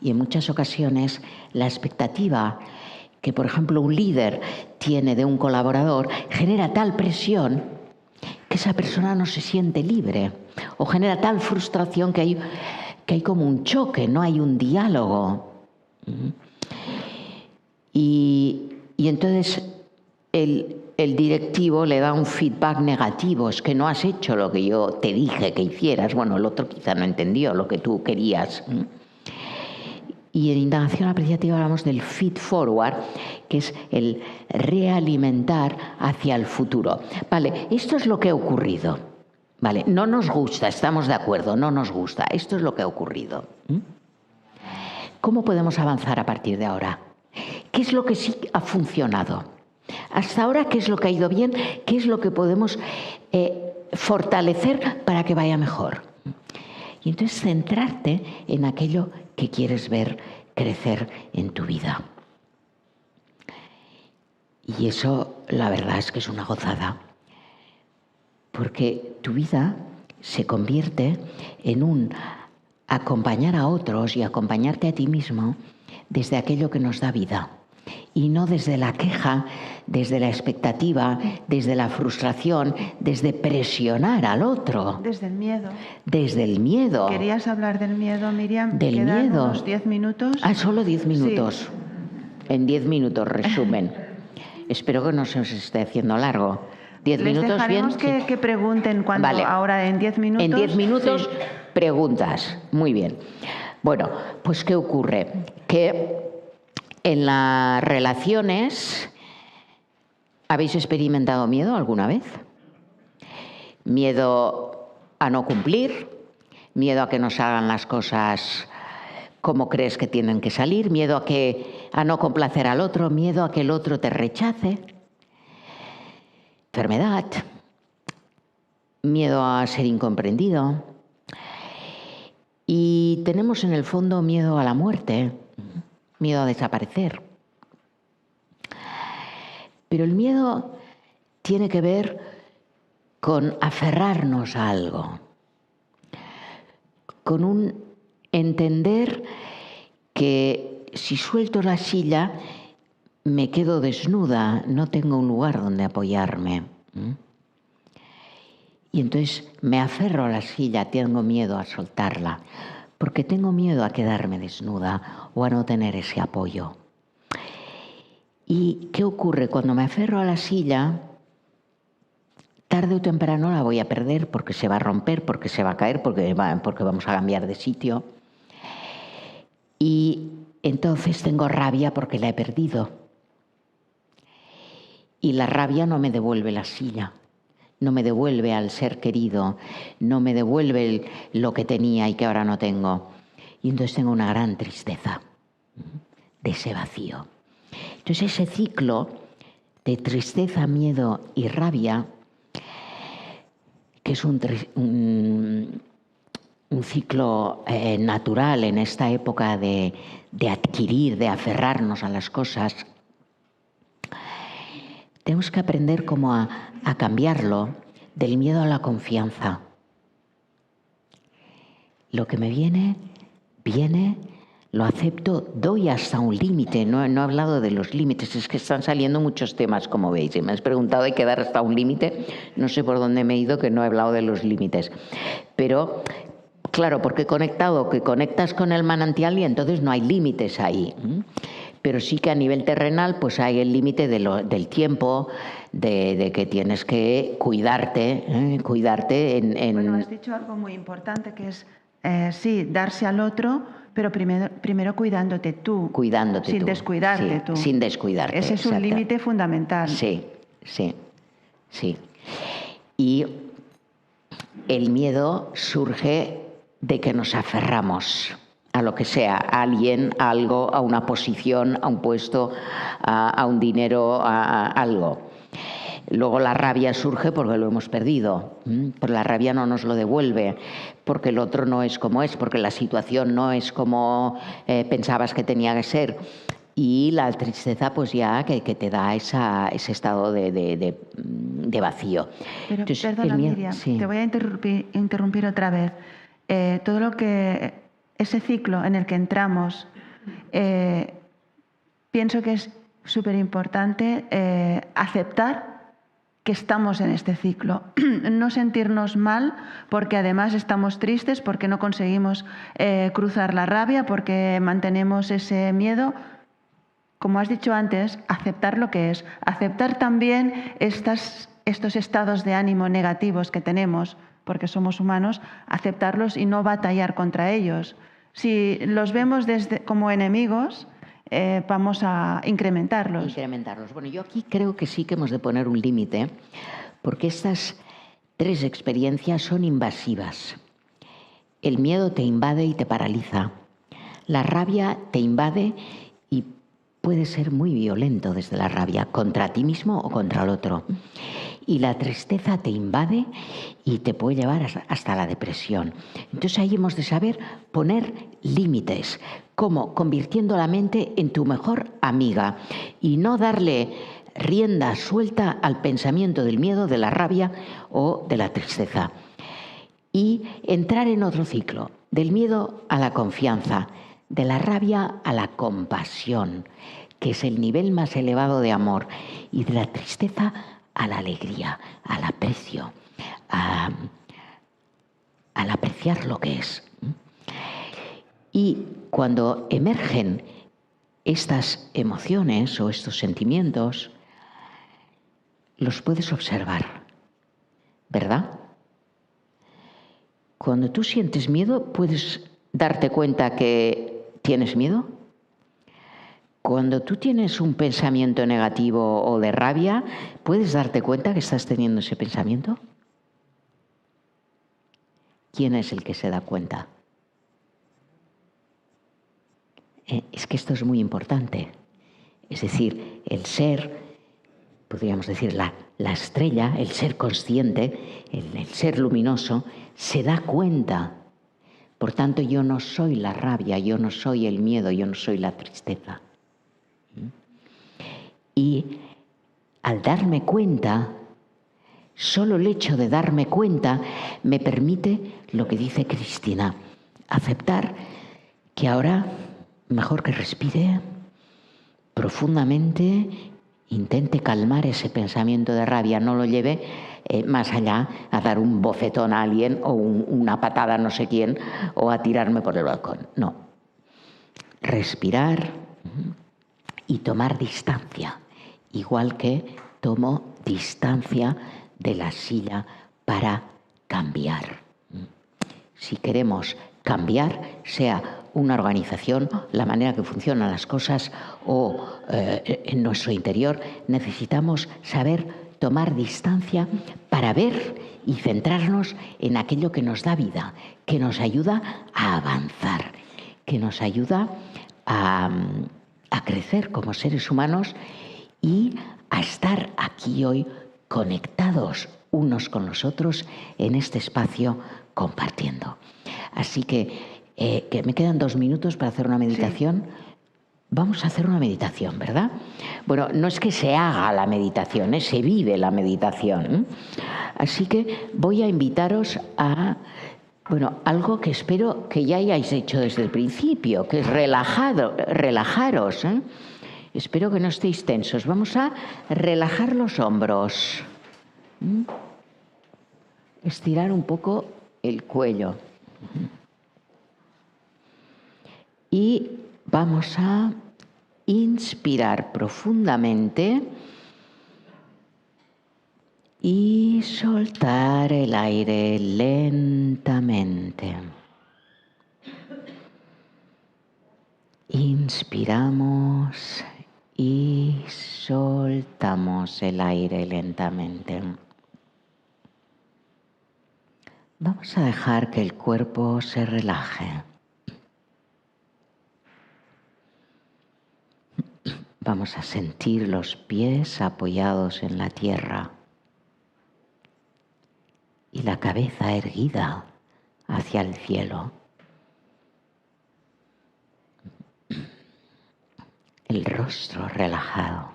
Y en muchas ocasiones la expectativa que, por ejemplo, un líder tiene de un colaborador genera tal presión que esa persona no se siente libre o genera tal frustración que hay como un choque, no hay un diálogo. Y entonces el directivo le da un feedback negativo, es que no has hecho lo que yo te dije que hicieras. Bueno, el otro quizá no entendió lo que tú querías. Y en indagación apreciativa hablamos del feed forward, que es el realimentar hacia el futuro. Vale, esto es lo que ha ocurrido. Vale, no nos gusta, estamos de acuerdo, no nos gusta. Esto es lo que ha ocurrido. ¿Cómo podemos avanzar a partir de ahora? ¿Qué es lo que sí ha funcionado? Hasta ahora, ¿qué es lo que ha ido bien? ¿Qué es lo que podemos fortalecer para que vaya mejor? Y entonces centrarte en aquello que quieres ver crecer en tu vida. Y eso, la verdad es que es una gozada. Porque tu vida se convierte en un acompañar a otros y acompañarte a ti mismo desde aquello que nos da vida. Y no desde la queja, desde la expectativa, desde la frustración, desde presionar al otro. Desde el miedo. Desde el miedo. ¿Querías hablar del miedo, Miriam? Del miedo. Unos 10 minutos. Ah, solo 10 minutos. Sí. En 10 minutos, resumen. Espero que no se os esté haciendo largo. 10 minutos, bien. Les dejaremos que pregunten cuando vale. Ahora en 10 minutos. En 10 minutos, sí. Preguntas. Muy bien. Bueno, pues ¿qué ocurre? Que en las relaciones ¿Habéis experimentado miedo alguna vez? Miedo a no cumplir, miedo a que no salgan las cosas como crees que tienen que salir, miedo a no complacer al otro, miedo a que el otro te rechace, enfermedad, miedo a ser incomprendido. Y tenemos en el fondo miedo a la muerte, miedo a desaparecer. Pero el miedo tiene que ver con aferrarnos a algo, con un entender que si suelto la silla me quedo desnuda, no tengo un lugar donde apoyarme. Y entonces me aferro a la silla, tengo miedo a soltarla, porque tengo miedo a quedarme desnuda o a no tener ese apoyo. ¿Y qué ocurre? Cuando me aferro a la silla, tarde o temprano la voy a perder porque se va a romper, porque se va a caer, porque vamos a cambiar de sitio. Y entonces tengo rabia porque la he perdido. Y la rabia no me devuelve la silla, no me devuelve al ser querido, no me devuelve lo que tenía y que ahora no tengo. Y entonces tengo una gran tristeza de ese vacío. Entonces ese ciclo de tristeza, miedo y rabia, que es un ciclo natural en esta época de adquirir, de aferrarnos a las cosas, tenemos que aprender cómo a cambiarlo del miedo a la confianza. Lo que me viene, viene, lo acepto, doy hasta un límite. No he hablado de los límites, es que están saliendo muchos temas, como veis. Y me has preguntado, ¿hay que dar hasta un límite? No sé por dónde me he ido, que no he hablado de los límites. Pero, claro, porque conectas con el manantial y entonces no hay límites ahí. Pero sí que a nivel terrenal pues hay el límite del tiempo, de que tienes que cuidarte en... Bueno, has dicho algo muy importante que es, sí, darse al otro, pero primero cuidándote tú. Cuidándote sin tú. descuidarte Sí, tú. sin descuidarte. Ese es un límite fundamental. Sí. Y el miedo surge de que nos aferramos a lo que sea, a alguien, a algo, a una posición, a un puesto, a un dinero, a algo. Luego la rabia surge porque lo hemos perdido, pero la rabia no nos lo devuelve, porque el otro no es como es, porque la situación no es como pensabas que tenía que ser. Y la tristeza pues ya que te da ese estado de vacío. Pero entonces, perdona, Miriam, sí. Te voy a interrumpir otra vez. Todo lo que... Ese ciclo en el que entramos, pienso que es súper importante aceptar que estamos en este ciclo. No sentirnos mal porque además estamos tristes, porque no conseguimos cruzar la rabia, porque mantenemos ese miedo. Como has dicho antes, aceptar lo que es. Aceptar también estos estados de ánimo negativos que tenemos, porque somos humanos, aceptarlos y no batallar contra ellos. Si los vemos como enemigos, vamos a incrementarlos. Bueno, yo aquí creo que sí que hemos de poner un límite, porque estas tres experiencias son invasivas. El miedo te invade y te paraliza. La rabia te invade y puede ser muy violento desde la rabia, contra ti mismo o contra el otro. Y la tristeza te invade y te puede llevar hasta la depresión. Entonces ahí hemos de saber poner límites, como convirtiendo la mente en tu mejor amiga y no darle rienda suelta al pensamiento del miedo, de la rabia o de la tristeza. Y entrar en otro ciclo, del miedo a la confianza, de la rabia a la compasión, que es el nivel más elevado de amor, y de la tristeza a la alegría, al aprecio, al apreciar lo que es. Y cuando emergen estas emociones o estos sentimientos, los puedes observar, ¿verdad? Cuando tú sientes miedo, puedes darte cuenta que tienes miedo, Cuando tú tienes un pensamiento negativo o de rabia, ¿puedes darte cuenta que estás teniendo ese pensamiento? ¿Quién es el que se da cuenta? Es que esto es muy importante. Es decir, el ser, podríamos decir la estrella, el ser consciente, el ser luminoso, se da cuenta. Por tanto, yo no soy la rabia, yo no soy el miedo, yo no soy la tristeza. Y al darme cuenta, solo el hecho de darme cuenta me permite, lo que dice Cristina, aceptar que ahora, mejor que respire profundamente, intente calmar ese pensamiento de rabia, no lo lleve más allá a dar un bofetón a alguien o una patada a no sé quién o a tirarme por el balcón. No. Respirar y tomar distancia, igual que tomo distancia de la silla para cambiar. Si queremos cambiar, sea una organización, la manera que funcionan las cosas o en nuestro interior, necesitamos saber tomar distancia para ver y centrarnos en aquello que nos da vida, que nos ayuda a avanzar, que nos ayuda a crecer como seres humanos y a estar aquí hoy conectados unos con los otros en este espacio compartiendo. Así que me quedan 2 minutos para hacer una meditación. Sí. Vamos a hacer una meditación, ¿verdad? Bueno, no es que se haga la meditación, se vive la meditación. Así que voy a invitaros a algo que espero que ya hayáis hecho desde el principio, que es relajaros. Espero que no estéis tensos. Vamos a relajar los hombros. Estirar un poco el cuello. Y vamos a inspirar profundamente y soltar el aire lentamente. Inspiramos y soltamos el aire lentamente. Vamos a dejar que el cuerpo se relaje. Vamos a sentir los pies apoyados en la tierra y la cabeza erguida hacia el cielo. El rostro relajado.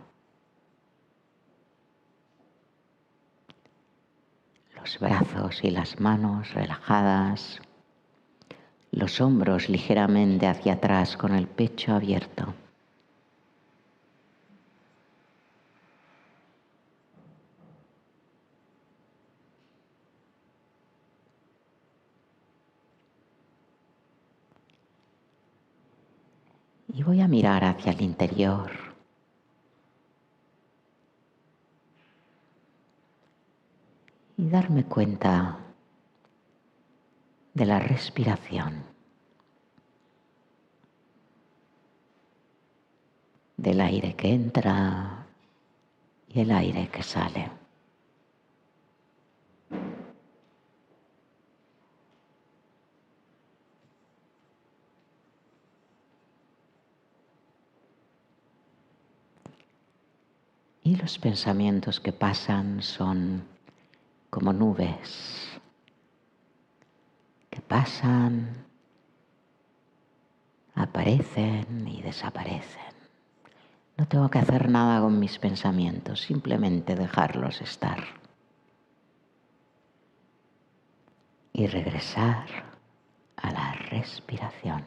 Los brazos y las manos relajadas. Los hombros ligeramente hacia atrás con el pecho abierto. Y voy a mirar hacia el interior. Y darme cuenta de la respiración. Del aire que entra y el aire que sale. Y los pensamientos que pasan son como nubes que pasan, aparecen y desaparecen. No tengo que hacer nada con mis pensamientos, simplemente dejarlos estar. Y regresar a la respiración.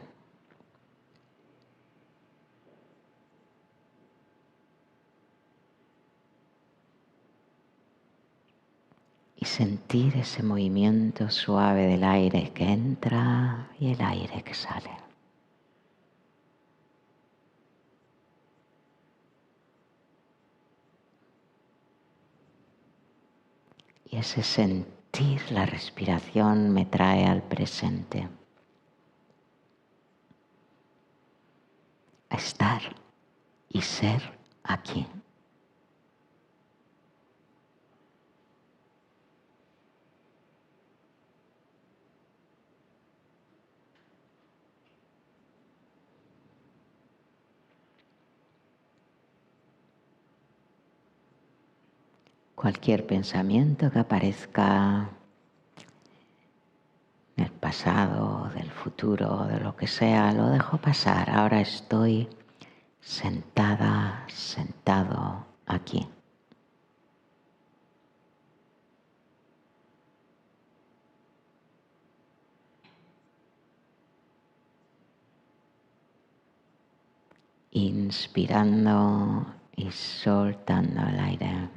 Y sentir ese movimiento suave del aire que entra y el aire que sale. Y ese sentir la respiración me trae al presente. A estar y ser aquí. Cualquier pensamiento que aparezca del pasado, del futuro, de lo que sea, lo dejo pasar. Ahora estoy sentada, sentado aquí. Inspirando y soltando el aire.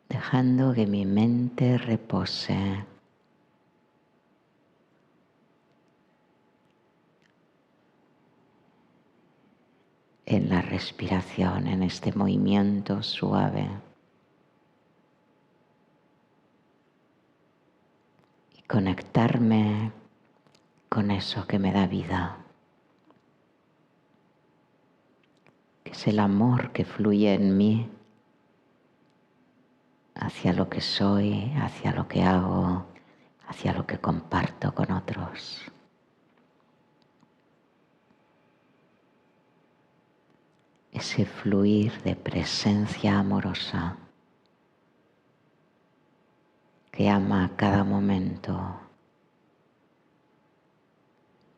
Dejando que mi mente repose en la respiración, en este movimiento suave. Y conectarme con eso que me da vida, que es el amor que fluye en mí hacia lo que soy, hacia lo que hago, hacia lo que comparto con otros. Ese fluir de presencia amorosa que ama cada momento,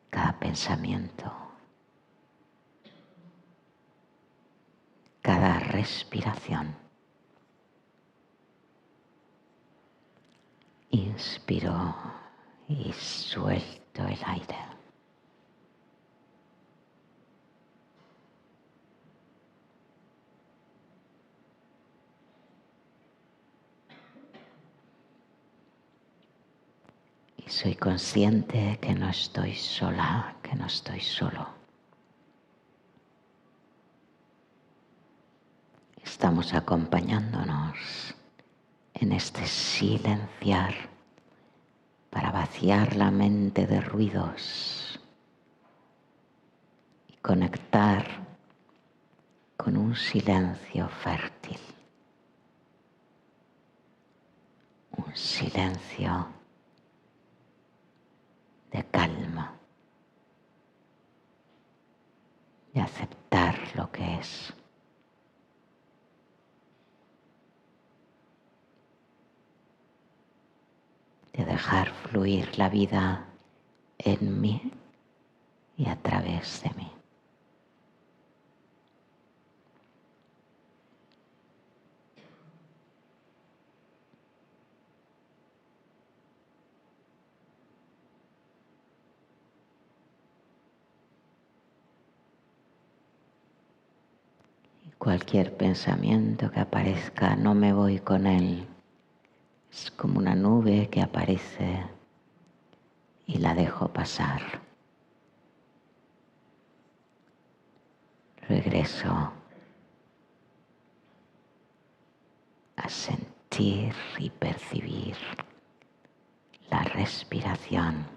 cada pensamiento, cada respiración. Inspiro y suelto el aire. Y soy consciente que no estoy sola, que no estoy solo. Estamos acompañándonos en este silenciar para vaciar la mente de ruidos y conectar con un silencio fértil, un silencio de calma, de aceptar lo que es. De dejar fluir la vida en mí y a través de mí. Y cualquier pensamiento que aparezca, no me voy con él. Es como una nube que aparece y la dejo pasar. Regreso a sentir y percibir la respiración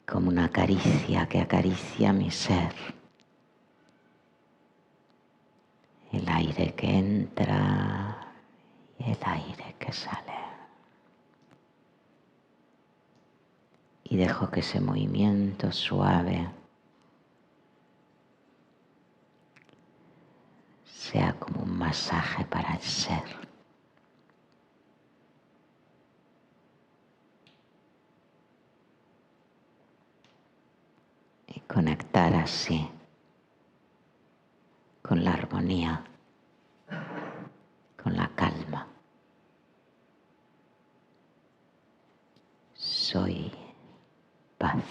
como una caricia que acaricia mi ser. El aire que entra y el aire que sale. Y dejo que ese movimiento suave sea como un masaje para el ser. Y conectar así con la armonía, con la calma. Soy paz.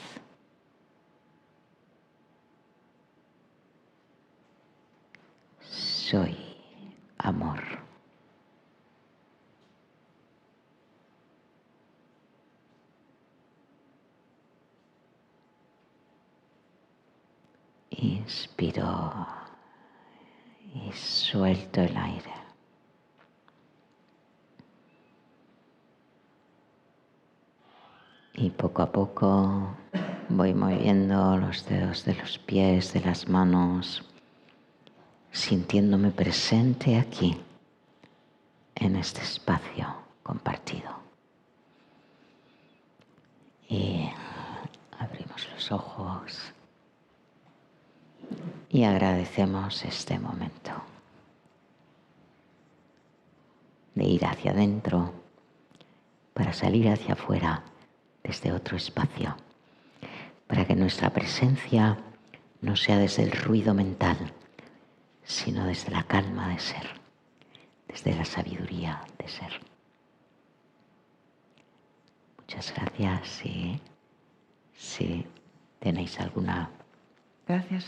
Soy amor. Inspiro y suelto el aire. Y poco a poco Voy moviendo los dedos de los pies, de las manos, sintiéndome presente aquí, en este espacio compartido. Y abrimos los ojos y agradecemos este momento de ir hacia adentro para salir hacia afuera desde otro espacio, para que nuestra presencia no sea desde el ruido mental, sino desde la calma de ser, desde la sabiduría de ser. Muchas gracias. Si tenéis alguna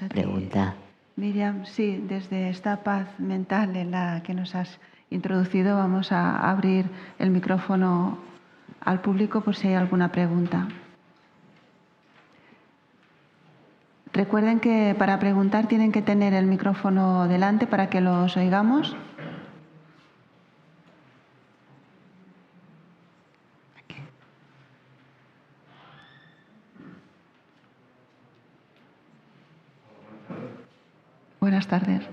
pregunta. Miriam, sí, desde esta paz mental en la que nos has introducido, vamos a abrir el micrófono al público por si hay alguna pregunta. Recuerden que para preguntar tienen que tener el micrófono delante para que los oigamos. Buenas tardes.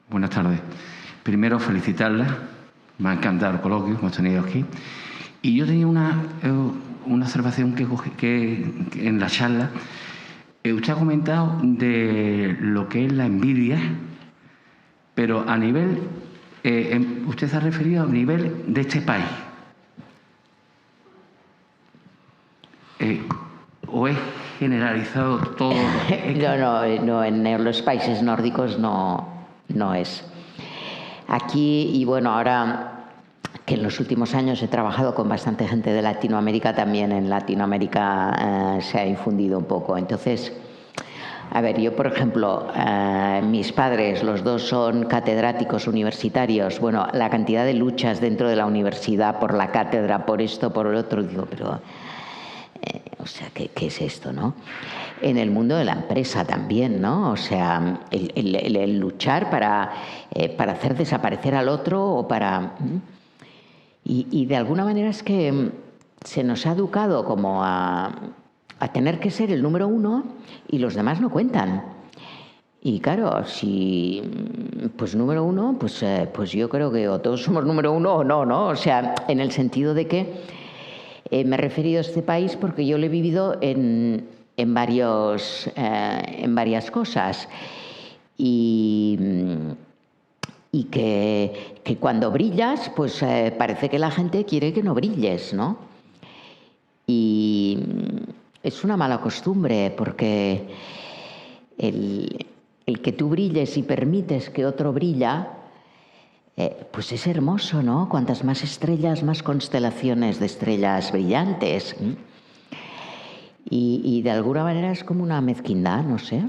Buenas tardes. Primero, felicitarla. Me ha encantado el coloquio que hemos tenido aquí. Y yo tenía una observación que en la charla. Usted ha comentado de lo que es la envidia, pero a nivel... usted se ha referido a nivel de este país. ¿O es generalizado todo? No, en los países nórdicos no es. Aquí, y bueno, ahora que en los últimos años he trabajado con bastante gente de Latinoamérica, también en Latinoamérica se ha infundido un poco. Entonces, a ver, yo por ejemplo, mis padres, los dos son catedráticos universitarios. Bueno, la cantidad de luchas dentro de la universidad por la cátedra, por esto, por el otro, digo, pero... o sea, ¿qué es esto, no? En el mundo de la empresa también, ¿no? O sea, el luchar para hacer desaparecer al otro o para... Y de alguna manera es que se nos ha educado como a tener que ser el número uno y los demás no cuentan. Y claro, si pues número uno, pues yo creo que o todos somos número uno o no, ¿no? O sea, en el sentido de que me he referido a este país porque yo lo he vivido en varias cosas. Y que cuando brillas, pues parece que la gente quiere que no brilles, ¿no? Y es una mala costumbre porque el que tú brilles y permites que otro brilla, pues es hermoso, ¿no? Cuantas más estrellas, más constelaciones de estrellas brillantes. Y de alguna manera es como una mezquindad, no sé.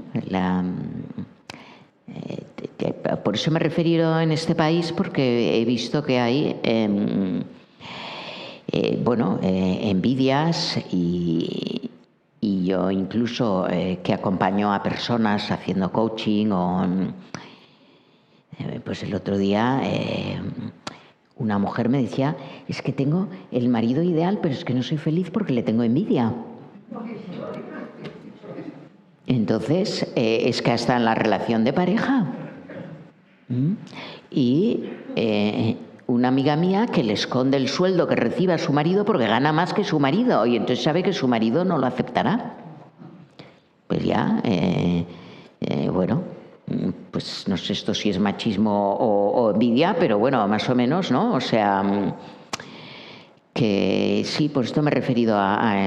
Por eso me he referido en este país, porque he visto que hay envidias y yo incluso que acompaño a personas haciendo coaching o... pues el otro día una mujer me decía, es que tengo el marido ideal, pero es que no soy feliz porque le tengo envidia. Entonces, es que hasta en la relación de pareja. Y una amiga mía que le esconde el sueldo que recibe a su marido porque gana más que su marido y entonces sabe que su marido no lo aceptará. Pues ya, bueno, pues no sé esto si es machismo o envidia, pero bueno, más o menos, ¿no? O sea, que sí, por esto me he referido a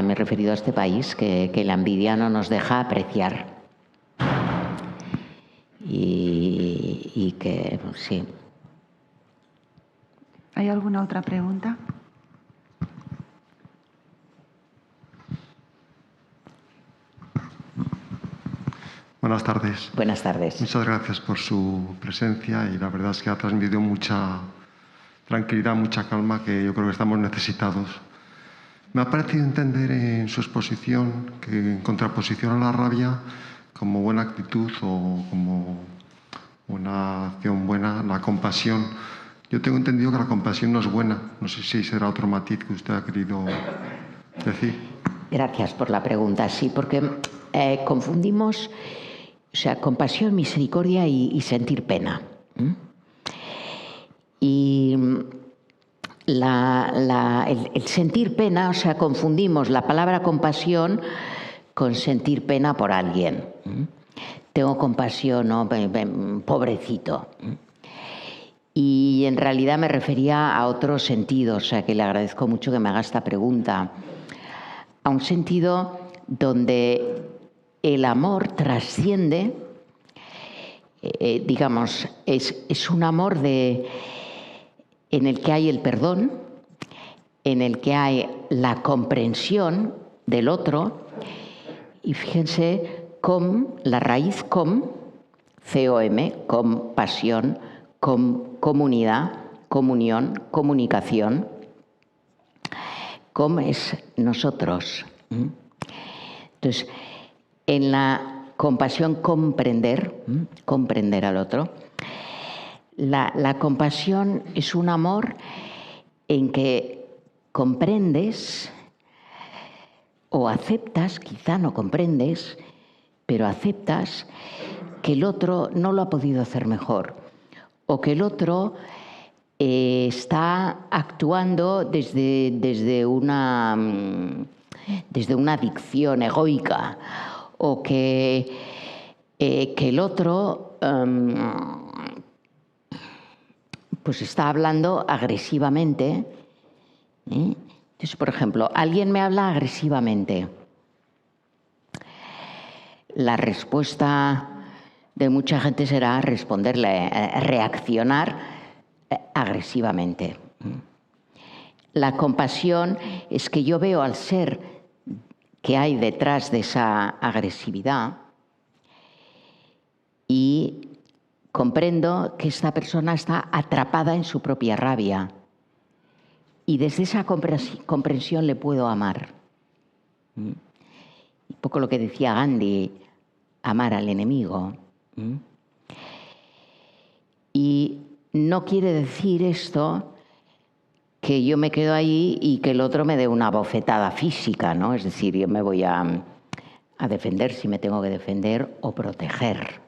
este país, que la envidia no nos deja apreciar. Y que, pues, sí. ¿Hay alguna otra pregunta? Buenas tardes. Buenas tardes. Muchas gracias por su presencia y la verdad es que ha transmitido mucha tranquilidad, mucha calma que yo creo que estamos necesitados. Me ha parecido entender en su exposición que en contraposición a la rabia, como buena actitud o como una acción buena, la compasión. Yo tengo entendido que la compasión no es buena. No sé si será otro matiz que usted ha querido decir. Gracias por la pregunta. Sí, porque confundimos, o sea, compasión, misericordia y sentir pena. Y el sentir pena, o sea, confundimos la palabra compasión con sentir pena por alguien. Tengo compasión, ¿no? Pobrecito. Y en realidad me refería a otro sentido, o sea, que le agradezco mucho que me haga esta pregunta. A un sentido donde el amor trasciende, digamos, es un amor en el que hay el perdón, en el que hay la comprensión del otro, y fíjense, la raíz C-O-M, compasión, comunidad, comunión, comunicación, es nosotros. Entonces, en la compasión comprender al otro. La compasión es un amor en que comprendes o aceptas, quizá no comprendes, pero aceptas que el otro no lo ha podido hacer mejor, o que el otro está actuando desde una adicción egoica, o que el otro pues está hablando agresivamente. Entonces, por ejemplo, alguien me habla agresivamente. La respuesta de mucha gente será responderle, reaccionar agresivamente. La compasión es que yo veo al ser que hay detrás de esa agresividad y comprendo que esta persona está atrapada en su propia rabia y desde esa comprensión le puedo amar. Un poco lo que decía Gandhi, amar al enemigo. Y no quiere decir esto que yo me quedo ahí y que el otro me dé una bofetada física, ¿no? Es decir, yo me voy a defender si me tengo que defender o proteger.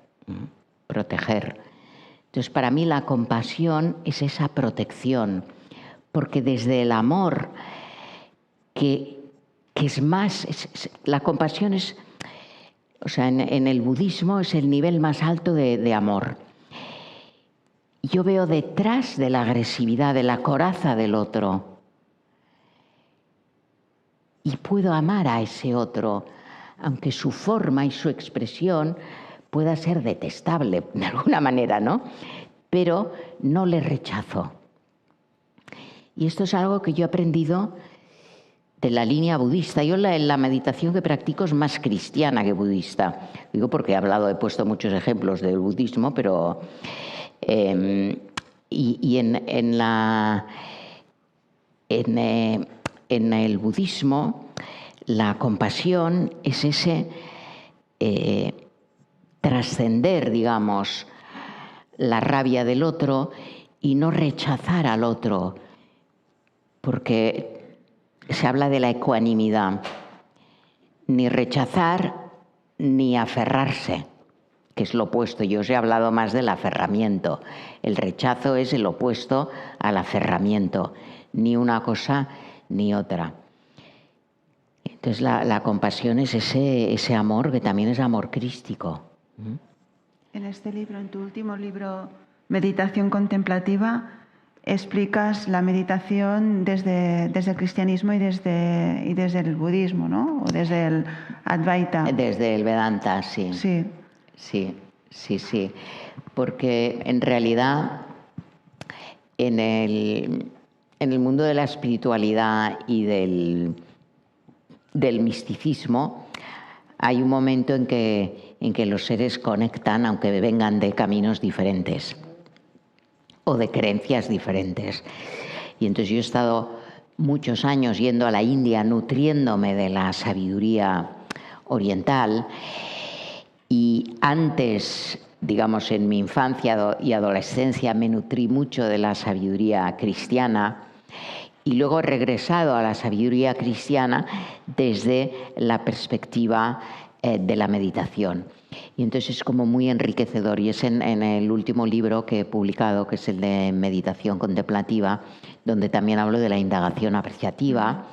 Proteger. Entonces, para mí la compasión es esa protección, porque desde el amor, que es más, la compasión es, o sea, en el budismo es el nivel más alto de amor. Yo veo detrás de la agresividad, de la coraza del otro, y puedo amar a ese otro, aunque su forma y su expresión pueda ser detestable de alguna manera, ¿no? Pero no le rechazo. Y esto es algo que yo he aprendido de la línea budista. Yo la meditación que practico es más cristiana que budista. Digo porque he puesto muchos ejemplos del budismo, pero en el budismo la compasión es ese trascender, digamos, la rabia del otro y no rechazar al otro, porque se habla de la ecuanimidad, ni rechazar ni aferrarse, que es lo opuesto. Yo os he hablado más del aferramiento. El rechazo es el opuesto al aferramiento, ni una cosa ni otra. Entonces la compasión es ese amor que también es amor crístico. En este libro, en tu último libro, Meditación Contemplativa, explicas la meditación desde el cristianismo y desde el budismo, ¿no? O desde el Advaita. Desde el Vedanta, sí. Sí. Sí. Porque en realidad en el mundo de la espiritualidad y del misticismo hay un momento en que los seres conectan, aunque vengan de caminos diferentes o de creencias diferentes. Y entonces yo he estado muchos años yendo a la India, nutriéndome de la sabiduría oriental, y antes digamos, en mi infancia y adolescencia me nutrí mucho de la sabiduría cristiana y luego he regresado a la sabiduría cristiana desde la perspectiva de la meditación. Y entonces es como muy enriquecedor, y es en el último libro que he publicado, que es el de Meditación Contemplativa, donde también hablo de la indagación apreciativa,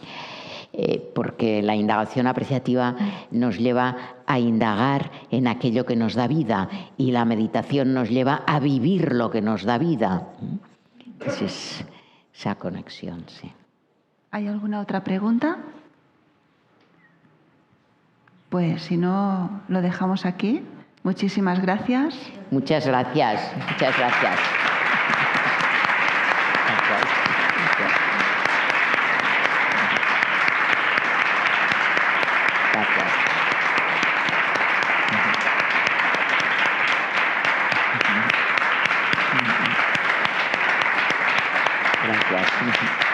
porque la indagación apreciativa nos lleva a indagar en aquello que nos da vida y la meditación nos lleva a vivir lo que nos da vida. Entonces, esa conexión, sí. ¿Hay alguna otra pregunta? Pues si no, lo dejamos aquí. Muchísimas gracias. Muchas gracias. Muchas gracias. Gracias.